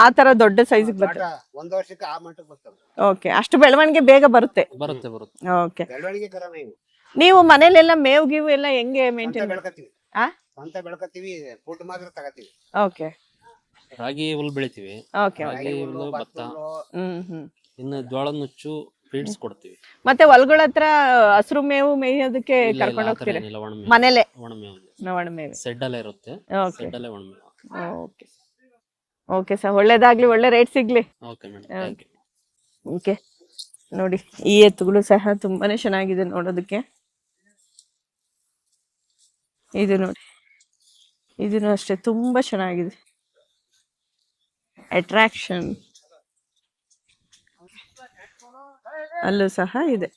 ಆ ತರ ದೊಡ್ಡ ಸೈಜ್ ಬರ್ತವೆ. 1 ವರ್ಷಕ್ಕೆ ಆ ಮಟ್ಟಕ್ಕೆ ಬರ್ತವೆ. ಓಕೆ, ಅಷ್ಟು ಬೆಳವಣಿಗೆ ಬೇಗ ಬರುತ್ತೆ. ಬರುತ್ತೆ. ಓಕೆ. ಬೆಳವಣಿಗೆ ಕರವೇ ಇವು. ನೀವು ಮನೇಲೆಲ್ಲ ಮೇವು ಗೀವು ಎಲ್ಲ ಹೆಂಗೆ ಮೇಂಟೈನ್ ಬೆಳ್ಕತ್ತೀವಿ ಅಂತ ಬೆಳ್ಕತ್ತೀವಿ. ಫುಡ್ ಮಾತ್ರ ತಗತ್ತೀವಿ. ಓಕೆ. ರಾಗಿ ಹುಲ್ ಬೆಳಿತೀವಿ. ಓಕೆ. ರಾಗಿ ಹುಲ್ಲು, ಭತ್ತ, ಇನ್ನು ಜೋಳದ ನುಚ್ಚು ಫೀಡ್ಸ್ ಕೊಡ್ತೀವಿ. ಮತ್ತೆ ಹೊಲಗಳ ಹತ್ರ ಹಸಿರು ಮೇವು ಮೇಯೋದಕ್ಕೆ ಕರ್ಕೊಂಡು ಹೋಗ್ತೀರಾ? ಮನೇಲೆ ಒಣಮೇವು ಸೆಡ್ ಅಲ್ಲೇ ಇರುತ್ತೆ. ಸೆಡ್ ಅಲ್ಲೇ ಒಣಮೇವು. ಓಕೆ. ಓಕೆ ಸರ್, ಒಳ್ಳೇದಾಗ್ಲಿ, ಒಳ್ಳೆ ರೇಟ್ ಸಿಗ್ಲಿ. Okay madam. ಓಕೆ. ನೋಡಿ, ಈ ಎತ್ತುಗಳು ಸಹ ತುಂಬಾನೇ ಚೆನ್ನಾಗಿದೆ ನೋಡೋದಕ್ಕೆ. ಇದು ನೋಡಿ, ಇದನ್ನು ಅಷ್ಟೇ ತುಂಬಾ ಚೆನ್ನಾಗಿದೆ, ಅಟ್ರಾಕ್ಷನ್. ಅಲ್ಲೂ ಸಹ ಇದೆ.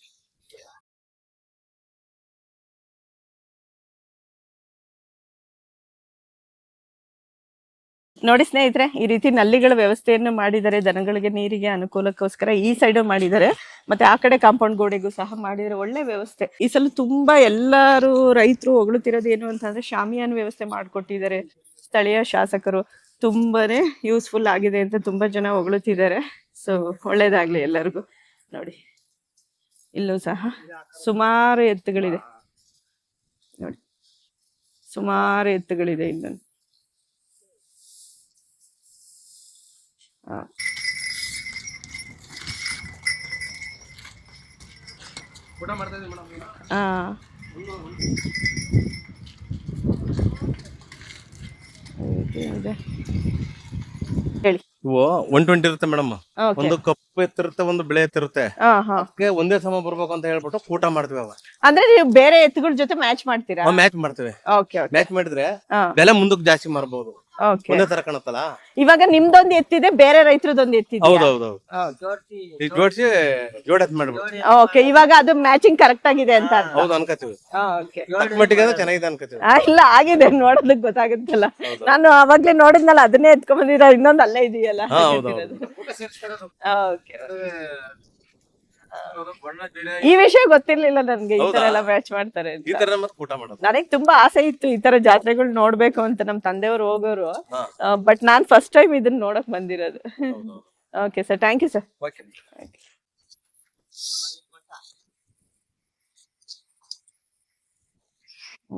ನೋಡಿ ಸ್ನೇಹಿತರೆ, ಈ ರೀತಿ ನಲ್ಲಿಗಳ ವ್ಯವಸ್ಥೆಯನ್ನು ಮಾಡಿದ್ದಾರೆ ದನಗಳಿಗೆ ನೀರಿಗೆ ಅನುಕೂಲಕ್ಕೋಸ್ಕರ. ಈ ಸೈಡ್ ಮಾಡಿದ್ದಾರೆ, ಮತ್ತೆ ಆ ಕಡೆ ಕಾಂಪೌಂಡ್ ಗೋಡೆಗೂ ಸಹ ಮಾಡಿದ್ದಾರೆ. ಒಳ್ಳೆ ವ್ಯವಸ್ಥೆ. ಈ ಸಲ ತುಂಬಾ ಎಲ್ಲರೂ ರೈತರು ಹೊಗಳುತ್ತಿರೋದು ಏನು ಅಂತಂದ್ರೆ ಶಾಮಿಯಾನ ವ್ಯವಸ್ಥೆ ಮಾಡಿಕೊಟ್ಟಿದ್ದಾರೆ ಸ್ಥಳೀಯ ಶಾಸಕರು. ತುಂಬಾನೇ ಯೂಸ್ಫುಲ್ ಆಗಿದೆ ಅಂತ ತುಂಬಾ ಜನ ಹೊಗಳುತ್ತಿದ್ದಾರೆ. ಸೊ ಒಳ್ಳೇದಾಗ್ಲಿ ಎಲ್ಲರಿಗೂ. ನೋಡಿ, ಇಲ್ಲೂ ಸಹ ಸುಮಾರು ಎತ್ತುಗಳಿದೆ. ನೋಡಿ, ಸುಮಾರು ಎತ್ತುಗಳಿದೆ ಇಲ್ಲೂ. ಹೇಳಿ. ಇವು 120 ಇರುತ್ತೆ ಮೇಡಮ್. ಒಂದು ಕಪ್ಪು ಎತ್ತಿರುತ್ತೆ, ಒಂದು ಬಿಳೆ ಎತ್ತಿರುತ್ತೆ. ಅದಕ್ಕೆ ಒಂದೇ ಸಮ ಬರ್ಬೇಕು ಅಂತ ಹೇಳ್ಬಿಟ್ಟು ಕೂಟ ಮಾಡ್ತೀವಿ. ಅವ ಅಂದ್ರೆ ನೀವು ಬೇರೆ ಎತ್ತುಗಳ ಜೊತೆ ಮ್ಯಾಚ್ ಮಾಡ್ತೀರಾ? ಮ್ಯಾಚ್ ಮಾಡ್ತೇವೆ. ಮ್ಯಾಚ್ ಮಾಡಿದ್ರೆ ಬೆಲೆ ಮುಂದಕ್ಕೆ ಜಾಸ್ತಿ ಮಾರ್ಬಹುದು. ಓಕೆ. ಒಂದೇ ತರ ಕಾಣತ್ತಲ್ಲ. ಇವಾಗ ನಿಮ್ದೊಂದು ಎತ್ತಿದೆ, ಬೇರೆ ರೈತರದೊಂದು ಎತ್ತಿದೆ. ಹೌದೌದು. ಈಗ ಜೋಡಿಸಿ ಜೋಡತ್ ಮಾಡ್ಬಿಟ್ಟು. ಓಕೆ, ಇವಾಗ ಅದು ಮ್ಯಾಚಿಂಗ್ ಕರೆಕ್ಟ್ ಆಗಿದೆ ಅಂತ. ಹೌದು ಅನ್ಕೋತೀವಿ. ಓಕೆ. ಮಟ್ಟಿಗೆ ಚೆನ್ನಾಗಿದೆ ಅನ್ಕೋತೀವಿ. ಇಲ್ಲ, ಆಗಿದೆ, ನೋಡೋದಕ್ಕೆ ಗೊತ್ತಾಗುತ್ತಲ್ಲ. ನಾನು ಅವಾಗ್ಲೇ ನೋಡಿದ್ನಲ್ಲ, ಅದನ್ನೇ ಎತ್ಕೊಂಡ್ ಬಂದಿರ. ಇನ್ನೊಂದು ಅಲ್ಲೇ ಇದೆಯಲ್ಲ. ಓಕೆ. ಈ ವಿಷಯ ಗೊತ್ತಿರ್ಲಿಲ್ಲ ನನ್ಗೆ, ಈ ತರ ಎಲ್ಲ ಮ್ಯಾಚ್ ಮಾಡ್ತಾರೆ ಅಂತ. ನನಗೆ ತುಂಬಾ ಆಸೆ ಇತ್ತು ಈ ತರ ಜಾತ್ರೆಗಳು ನೋಡ್ಬೇಕು ಅಂತ. ನಮ್ ತಂದೆಯವರು ಹೋಗೋರು, ಬಟ್ ನಾನ್ ಫಸ್ಟ್ ಟೈಮ್ ಇದನ್ನ ನೋಡಕ್ ಬಂದಿರೋದು. Okay sir, thank you sir.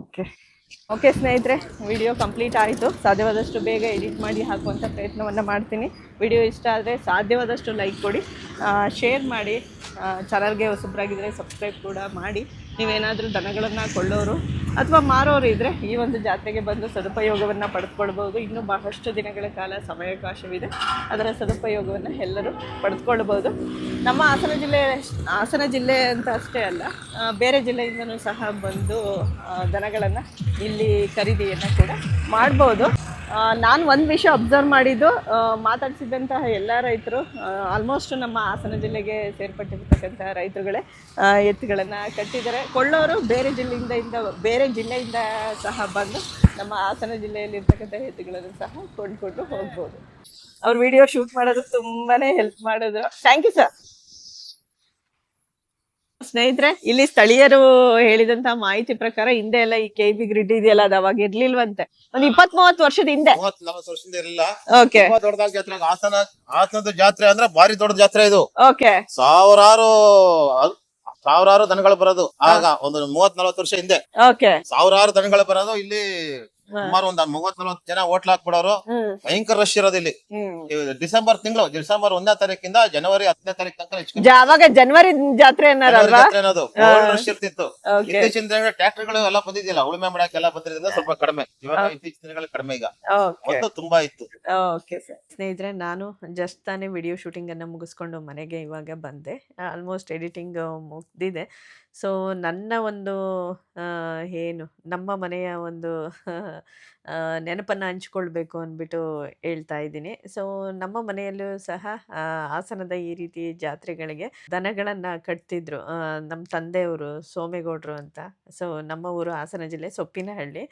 Okay. Okay ಸ್ನೇಹಿತರೆ, ವಿಡಿಯೋ ಕಂಪ್ಲೀಟ್ ಆಯಿತು. ಸಾಧ್ಯವಾದಷ್ಟು ಬೇಗ ಎಡಿಟ್ ಮಾಡಿ ಹಾಕುವಂಥ ಪ್ರಯತ್ನವನ್ನು ಮಾಡ್ತೀನಿ. ವಿಡಿಯೋ ಇಷ್ಟ ಆದರೆ ಸಾಧ್ಯವಾದಷ್ಟು ಲೈಕ್ ಕೊಡಿ, ಶೇರ್ ಮಾಡಿ, ಚಾನಲ್ಗೆ ಹೊಸಬ್ರಾಗಿದ್ದರೆ ಸಬ್ಸ್ಕ್ರೈಬ್ ಕೂಡ ಮಾಡಿ. ನೀವೇನಾದರೂ ದನಗಳನ್ನು ಕೊಳ್ಳೋರು ಅಥವಾ ಮಾರೋರು ಇದ್ದರೆ ಈ ಒಂದು ಜಾತ್ರೆಗೆ ಬಂದು ಸದುಪಯೋಗವನ್ನು ಪಡೆದುಕೊಳ್ಬೋದು. ಇನ್ನೂ ಬಹಳಷ್ಟು ದಿನಗಳ ಕಾಲ ಸಮಯಾವಕಾಶವಿದೆ, ಅದರ ಸದುಪಯೋಗವನ್ನು ಎಲ್ಲರೂ ಪಡೆದುಕೊಳ್ಬೋದು. ನಮ್ಮ ಹಾಸನ ಜಿಲ್ಲೆ ಅಂತ ಅಷ್ಟೇ ಅಲ್ಲ, ಬೇರೆ ಜಿಲ್ಲೆಯಿಂದನೂ ಸಹ ಬಂದು ದನಗಳನ್ನು ಇಲ್ಲಿ ಖರೀದಿಯನ್ನು ಕೂಡ ಮಾಡ್ಬೋದು. ನಾನು ಒಂದು ವಿಷಯ ಅಬ್ಸರ್ವ್ ಮಾಡಿದ್ದು, ಮಾತಾಡಿಸಿದಂತಹ ಎಲ್ಲ ರೈತರು ಆಲ್ಮೋಸ್ಟ್ ನಮ್ಮ ಹಾಸನ ಜಿಲ್ಲೆಗೆ ಸೇರ್ಪಟ್ಟಿರ್ತಕ್ಕಂಥ ರೈತರುಗಳೇ ಎತ್ತುಗಳನ್ನು ಕಟ್ಟಿದ್ದಾರೆ. ಕೊಳ್ಳೋರು ಬೇರೆ ಜಿಲ್ಲೆಯಿಂದ ಸಹ ಬಂದು ನಮ್ಮ ಹಾಸನ ಜಿಲ್ಲೆಯಲ್ಲಿರ್ತಕ್ಕಂಥ ಎತ್ತುಗಳನ್ನು ಸಹ ಕೊಂಡ್ಕೊಂಡು ಹೋಗ್ಬೋದು. ಅವ್ರ ವಿಡಿಯೋ ಶೂಟ್ ಮಾಡೋದು ತುಂಬಾ ಹೆಲ್ಪ್ ಮಾಡಿದ್ರು. Thank you sir. ಸ್ನೇಹಿತರೆ, ಇಲ್ಲಿ ಸ್ಥಳೀಯರು ಹೇಳಿದಂತ ಮಾಹಿತಿ ಪ್ರಕಾರ ಹಿಂದೆ ಎಲ್ಲ ಈ KB ಗ್ರಿಡ್ ಇದೆಯಲ್ಲ, ಅದು ಅವಾಗ ಇರ್ಲಿಲ್ವಂತೆ. ಒಂದು 20-30 ವರ್ಷದ ಹಿಂದೆ. 30-40 ವರ್ಷದಿಂದ ಇರಲಿಲ್ಲ. ಓಕೆ. ದೊಡ್ಡದಾದ ಜಾತ್ರೆ ಹಾಸನದ ಜಾತ್ರೆ ಅಂದ್ರೆ ಭಾರಿ ದೊಡ್ಡ ಜಾತ್ರೆ ಇದು. ಓಕೆ. ಸಾವಿರಾರು ದನಗಳು ಬರೋದು ಆಗ ಒಂದು 30-40 ವರ್ಷ ಹಿಂದೆ. ಓಕೆ. ಸಾವಿರಾರು ದನಗಳು ಬರೋದು ಇಲ್ಲಿ. ಸುಮಾರು ಒಂದ್ 30-40 ಜನ ಹೋಟ್ಲ್ ಹಾಕ್ಬಿಡೋರು. ಭಯಂಕರ ರಶ್ ಇರೋದು ಇಲ್ಲಿ. ಡಿಸೆಂಬರ್ 1ನೇ ತಾರೀಕಿಂದ ಜನವರಿ 10ನೇ ತಾರೀಕು ತನಕ ಅವಾಗ ಜನವರಿ ಜಾತ್ರೆ ಅನ್ನೋದು ರಶ್ ಇರ್ತಿತ್ತು. ಇತ್ತೀಚಿನ ದಿನಗಳ ಟ್ರ್ಯಾಕ್ಟರ್ಗಳು ಎಲ್ಲ ಬಂದಿದ್ದಿಲ್ಲ, ಉಳುಮೆ ಮಾಡಕ್ಕೆ ಎಲ್ಲ ಬಂದಿರೋದ್ರಿಂದ ಸ್ವಲ್ಪ ಕಡಿಮೆ. ಇವಾಗ ಇತ್ತೀಚಿನ ದಿನಗಳಲ್ಲಿ ಕಡಿಮೆ. ಈಗ ತುಂಬಾ ಇತ್ತು. ಸ್ನೇಹಿತರೆ, ನಾನು ಜಸ್ಟ್ ತಾನೇ ವಿಡಿಯೋ ಶೂಟಿಂಗನ್ನು ಮುಗಿಸ್ಕೊಂಡು ಮನೆಗೆ ಇವಾಗ ಬಂದೆ. ಆಲ್ಮೋಸ್ಟ್ ಎಡಿಟಿಂಗ್ ಮುಗ್ದಿದೆ. ಸೊ ನನ್ನ ಒಂದು ಏನು ನಮ್ಮ ಮನೆಯ ಒಂದು ನೆನಪನ್ನು ಹಂಚ್ಕೊಳ್ಬೇಕು ಅಂದ್ಬಿಟ್ಟು ಹೇಳ್ತಾ ಇದ್ದೀನಿ. ಸೊ ನಮ್ಮ ಮನೆಯಲ್ಲೂ ಸಹ ಹಾಸನದ ಈ ರೀತಿ ಜಾತ್ರೆಗಳಿಗೆ ದನಗಳನ್ನು ಕಟ್ತಿದ್ರು. ನಮ್ಮ ತಂದೆಯವರು ಸೋಮೇಗೌಡರು ಅಂತ. ಸೊ ನಮ್ಮ ಊರು ಹಾಸನ ಜಿಲ್ಲೆ ಸೊಪ್ಪಿನಹಳ್ಳಿ.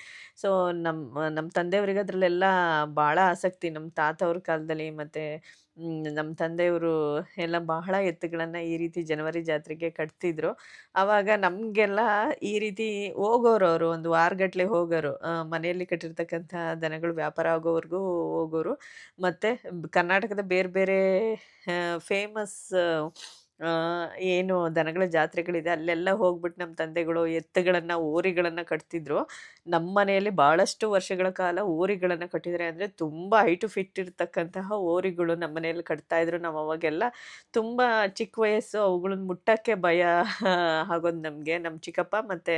ಸೊ ನಮ್ಮ ತಂದೆಯವರಿಗೆ ಅದರಲ್ಲೆಲ್ಲ ಭಾಳ ಆಸಕ್ತಿ. ನಮ್ಮ ತಾತ ಅವ್ರ ಕಾಲದಲ್ಲಿ ಮತ್ತು ನಮ್ಮ ತಂದೆಯವರು ಎಲ್ಲ ಬಹಳ ಎತ್ತುಗಳನ್ನು ಈ ರೀತಿ ಜನವರಿ ಜಾತ್ರೆಗೆ ಕಟ್ತಿದ್ರು. ಆವಾಗ ನಮಗೆಲ್ಲ ಈ ರೀತಿ ಹೋಗೋರು, ಅವರು ಒಂದು ವಾರಗಟ್ಟಲೆ ಹೋಗೋರು. ಮನೆಯಲ್ಲಿ ಕಟ್ಟಿರ್ತಕ್ಕಂಥ ದನಗಳು ವ್ಯಾಪಾರ ಆಗೋವರೆಗೂ ಹೋಗೋರು. ಮತ್ತು ಕರ್ನಾಟಕದ ಬೇರೆ ಬೇರೆ ಫೇಮಸ್ ಏನು ದನಗಳ ಜಾತ್ರೆಗಳಿದೆ ಅಲ್ಲೆಲ್ಲ ಹೋಗ್ಬಿಟ್ಟು ನಮ್ಮ ತಂದೆಗಳು ಎತ್ತುಗಳನ್ನು ಓರಿಗಳನ್ನು ಕಟ್ತಿದ್ರು. ನಮ್ಮ ಮನೆಯಲ್ಲಿ ಭಾಳಷ್ಟು ವರ್ಷಗಳ ಕಾಲ ಓರಿಗಳನ್ನು ಕಟ್ಟಿದ್ದಾರೆ. ಅಂದರೆ ತುಂಬ ಹೈಟು ಫಿಟ್ ಇರ್ತಕ್ಕಂತಹ ಓರಿಗಳು ನಮ್ಮ ಮನೆಯಲ್ಲಿ ಕಟ್ತಾಯಿದ್ರು. ನಾವು ಅವಾಗೆಲ್ಲ ತುಂಬ ಚಿಕ್ಕ ವಯಸ್ಸು, ಅವುಗಳನ್ನ ಮುಟ್ಟಕ್ಕೆ ಭಯ ಆಗೋದು ನಮಗೆ. ನಮ್ಮ ಚಿಕ್ಕಪ್ಪ ಮತ್ತು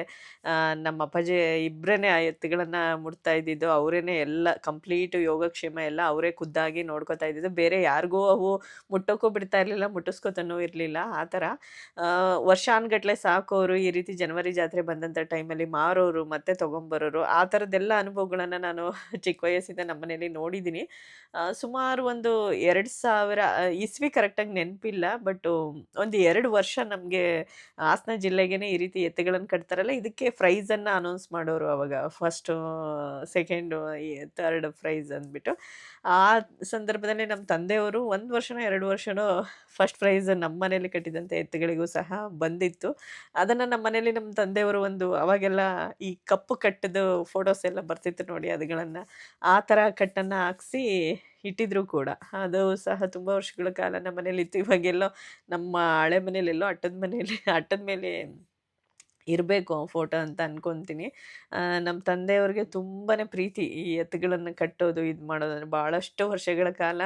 ನಮ್ಮ ಅಪ್ಪಾಜಿ ಇಬ್ಬರೇ ಆ ಎತ್ತುಗಳನ್ನು ಮುಟ್ತಾ ಇದ್ದಿದ್ದು. ಅವರೇ ಎಲ್ಲ ಕಂಪ್ಲೀಟು ಯೋಗಕ್ಷೇಮ ಎಲ್ಲ ಅವರೇ ಖುದ್ದಾಗಿ ನೋಡ್ಕೊತಾ ಇದ್ದಿದ್ದು. ಬೇರೆ ಯಾರಿಗೂ ಅವು ಮುಟ್ಟೋಕ್ಕೂ ಬಿಡ್ತಾ ಇರಲಿಲ್ಲ, ಮುಟ್ಟಿಸ್ಕೊತಾನೂ ಇರಲಿಲ್ಲ. ಆ ಥರ ವರ್ಷಾನ್ಗಟ್ಲೆ ಸಾಕೋರು. ಈ ರೀತಿ ಜನವರಿ ಜಾತ್ರೆ ಬಂದಂಥ ಟೈಮಲ್ಲಿ ಮಾರೋರು ಮತ್ತು ತೊಗೊಂಬರೋರು. ಆ ಥರದ್ದೆಲ್ಲ ಅನುಭವಗಳನ್ನು ನಾನು ಚಿಕ್ಕ ವಯಸ್ಸಿಂದ ನಮ್ಮ ಮನೇಲಿ ನೋಡಿದ್ದೀನಿ. ಸುಮಾರು ಒಂದು 2000 ಇಸ್ವಿ ಕರೆಕ್ಟಾಗಿ ನೆನಪಿಲ್ಲ, ಬಟ್ ಒಂದು 2 ವರ್ಷ ನಮಗೆ ಹಾಸನ ಜಿಲ್ಲೆಗೇ ಈ ರೀತಿ ಎತ್ತುಗಳನ್ನು ಕಟ್ತಾರಲ್ಲ, ಇದಕ್ಕೆ ಪ್ರೈಸನ್ನು ಅನೌನ್ಸ್ ಮಾಡೋರು ಅವಾಗ. ಫಸ್ಟು, ಸೆಕೆಂಡು, 3rd ಪ್ರೈಸ್ ಅಂದ್ಬಿಟ್ಟು. ಆ ಸಂದರ್ಭದಲ್ಲಿ ನಮ್ಮ ತಂದೆಯವರು 1 ವರ್ಷನೋ 2 ವರ್ಷನೋ ಫಸ್ಟ್ ಪ್ರೈಸ್ ನಮ್ಮ ಮನೇಲಿ ಕಟ್ಟಿದಂಥ ಎತ್ತುಗಳಿಗೂ ಸಹ ಬಂದಿತ್ತು. ಅದನ್ನು ನಮ್ಮ ಮನೇಲಿ ನಮ್ಮ ತಂದೆಯವರು ಒಂದು ಅವಾಗೆಲ್ಲ ಈ ಕಪ್ಪು ಕಟ್ಟದು ಫೋಟೋಸ್ ಎಲ್ಲ ಬರ್ತಿತ್ತು ನೋಡಿ, അതുಗಳನ್ನು ಆ ಥರ ಕಟ್ಟನ್ನು ಹಾಕ್ಸಿ ಇಟ್ಟಿದ್ರು ಕೂಡ. ಅದು ಸಹ ತುಂಬ ವರ್ಷಗಳ ಕಾಲ ನಮ್ಮ ಮನೇಲಿತ್ತು. ಇವಾಗೆಲ್ಲೋ ನಮ್ಮ ಹಳೆ ಮನೇಲೆಲ್ಲೋ ಅಟ್ಟದ ಮೇಲೆ ಇರಬೇಕು ಆ ಫೋಟೋ ಅಂತ ಅನ್ಕೊತೀನಿ. ನಮ್ಮ ತಂದೆಯವ್ರಿಗೆ ತುಂಬಾ ಪ್ರೀತಿ ಈ ಎತ್ತುಗಳನ್ನು ಕಟ್ಟೋದು, ಇದು ಮಾಡೋದು. ಅಂದರೆ ಭಾಳಷ್ಟು ವರ್ಷಗಳ ಕಾಲ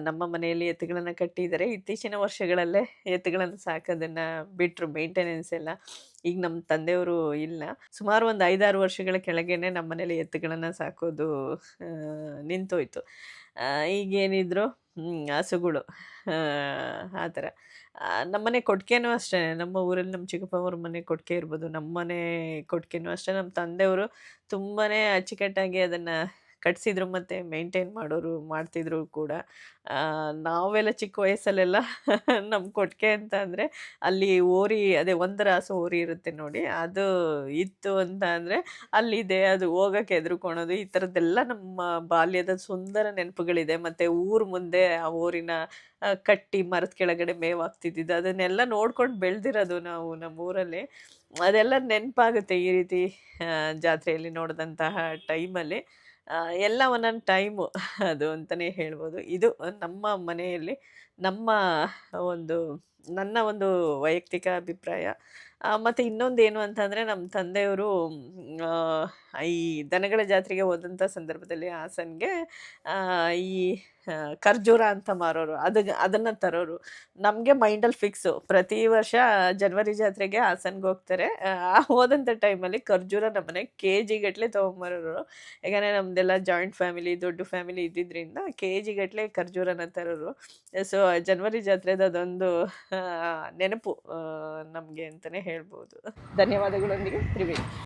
ನಮ್ಮ ಮನೆಯಲ್ಲಿ ಎತ್ತುಗಳನ್ನು ಕಟ್ಟಿದ್ದಾರೆ. ಇತ್ತೀಚಿನ ವರ್ಷಗಳಲ್ಲೇ ಎತ್ತುಗಳನ್ನು ಸಾಕೋದನ್ನು ಬಿಟ್ಟರು, ಮೇಂಟೆನೆನ್ಸ್ ಎಲ್ಲ. ಈಗ ನಮ್ಮ ತಂದೆಯವರು ಇಲ್ಲ. ಸುಮಾರು ಒಂದು 5-6 ವರ್ಷಗಳ ಕೆಳಗೇನೆ ನಮ್ಮ ಮನೇಲಿ ಎತ್ತುಗಳನ್ನು ಸಾಕೋದು ನಿಂತೋಯ್ತು. ಈಗೇನಿದ್ರು ಹಸುಗಳು ಆ ಥರ. ನಮ್ಮನೆ ಕೊಟ್ಟಿಗೆನೂ ಅಷ್ಟೇ, ನಮ್ಮ ಊರಲ್ಲಿ ನಮ್ಮ ಚಿಕ್ಕಪ್ಪ ಅವ್ರ ಮನೆ ಕೊಟ್ಟಿಗೆ ಇರ್ಬೋದು, ನಮ್ಮ ಮನೆ ಕೊಟ್ಟಿಗೆನೂ ಅಷ್ಟೇ. ನಮ್ಮ ತಂದೆಯವರು ತುಂಬಾ ಅಚ್ಚುಕಟ್ಟಾಗಿ ಅದನ್ನು ಕಟ್ಸಿದ್ರು ಮತ್ತು ಮೇಂಟೈನ್ ಮಾಡ್ತಿದ್ರು ಕೂಡ. ನಾವೆಲ್ಲ ಚಿಕ್ಕ ವಯಸ್ಸಲ್ಲೆಲ್ಲ ನಮ್ಮ ಕೊಟ್ಟಿಗೆ ಅಂತ ಅಂದರೆ ಅಲ್ಲಿ ಓರಿ, ಅದೇ ಒಂದು ರಾಸು ಓರಿ ಇರುತ್ತೆ ನೋಡಿ, ಅದು ಇತ್ತು ಅಂತ ಅಂದರೆ ಅಲ್ಲಿದೆ, ಅದು ಹೋಗೋಕ್ಕೆ ಹೆದರ್ಕೊಳೋದು. ಈ ಥರದ್ದೆಲ್ಲ ನಮ್ಮ ಬಾಲ್ಯದ ಸುಂದರ ನೆನಪುಗಳಿದೆ. ಮತ್ತು ಊರ ಮುಂದೆ ಆ ಓರಿನ ಕಟ್ಟಿ ಮರದ ಕೆಳಗಡೆ ಮೇವಾಗ್ತಿದ್ದಿದ್ದು, ಅದನ್ನೆಲ್ಲ ನೋಡ್ಕೊಂಡು ಬೆಳೆದಿರೋದು ನಾವು ನಮ್ಮ ಊರಲ್ಲಿ. ಅದೆಲ್ಲ ನೆನಪಾಗುತ್ತೆ ಈ ರೀತಿ ಜಾತ್ರೆಯಲ್ಲಿ ನೋಡಿದಂತಹ ಟೈಮಲ್ಲಿ. ಎಲ್ಲ ಒಂದೊಂದು ಟೈಮು ಅದು ಅಂತಲೇ ಹೇಳ್ಬೋದು. ಇದು ನಮ್ಮ ಮನೆಯಲ್ಲಿ ನನ್ನ ಒಂದು ವೈಯಕ್ತಿಕ ಅಭಿಪ್ರಾಯ. ಮತ್ತು ಇನ್ನೊಂದೇನು ಅಂತಂದರೆ, ನಮ್ಮ ತಂದೆಯವರು ಈ ದನಗಳ ಜಾತ್ರೆಗೆ ಹೋದಂಥ ಸಂದರ್ಭದಲ್ಲಿ ಹಾಸನ್ಗೆ ಈ ಖರ್ಜೂರ ಅಂತ ಮಾರೋರು, ಅದನ್ನು ತರೋರು. ನಮಗೆ ಮೈಂಡಲ್ಲಿ ಫಿಕ್ಸು, ಪ್ರತಿ ವರ್ಷ ಜನವರಿ ಜಾತ್ರೆಗೆ ಹಾಸನ್ಗೆ ಹೋಗ್ತಾರೆ. ಹೋದಂಥ ಟೈಮಲ್ಲಿ ಖರ್ಜೂರ ನಮ್ಮನೆ KG ಗಟ್ಟಲೆ ತೊಗೊಂಬರೋರು. ಯಾಕಂದರೆ ನಮ್ಮದೆಲ್ಲ ಜಾಯಿಂಟ್ ಫ್ಯಾಮಿಲಿ, ದೊಡ್ಡ ಫ್ಯಾಮಿಲಿ ಇದ್ದಿದ್ದರಿಂದ KG ಗಟ್ಟಲೆ ಖರ್ಜೂರನ ತರೋರು. ಸೊ ಜನವರಿ ಜಾತ್ರೆದು ಅದೊಂದು ನೆನಪು ನಮಗೆ ಅಂತಲೇ ಹೇಳ್ಬೋದು. ಧನ್ಯವಾದಗಳೊಂದಿಗೆ ತ್ರಿವೇಣಿ.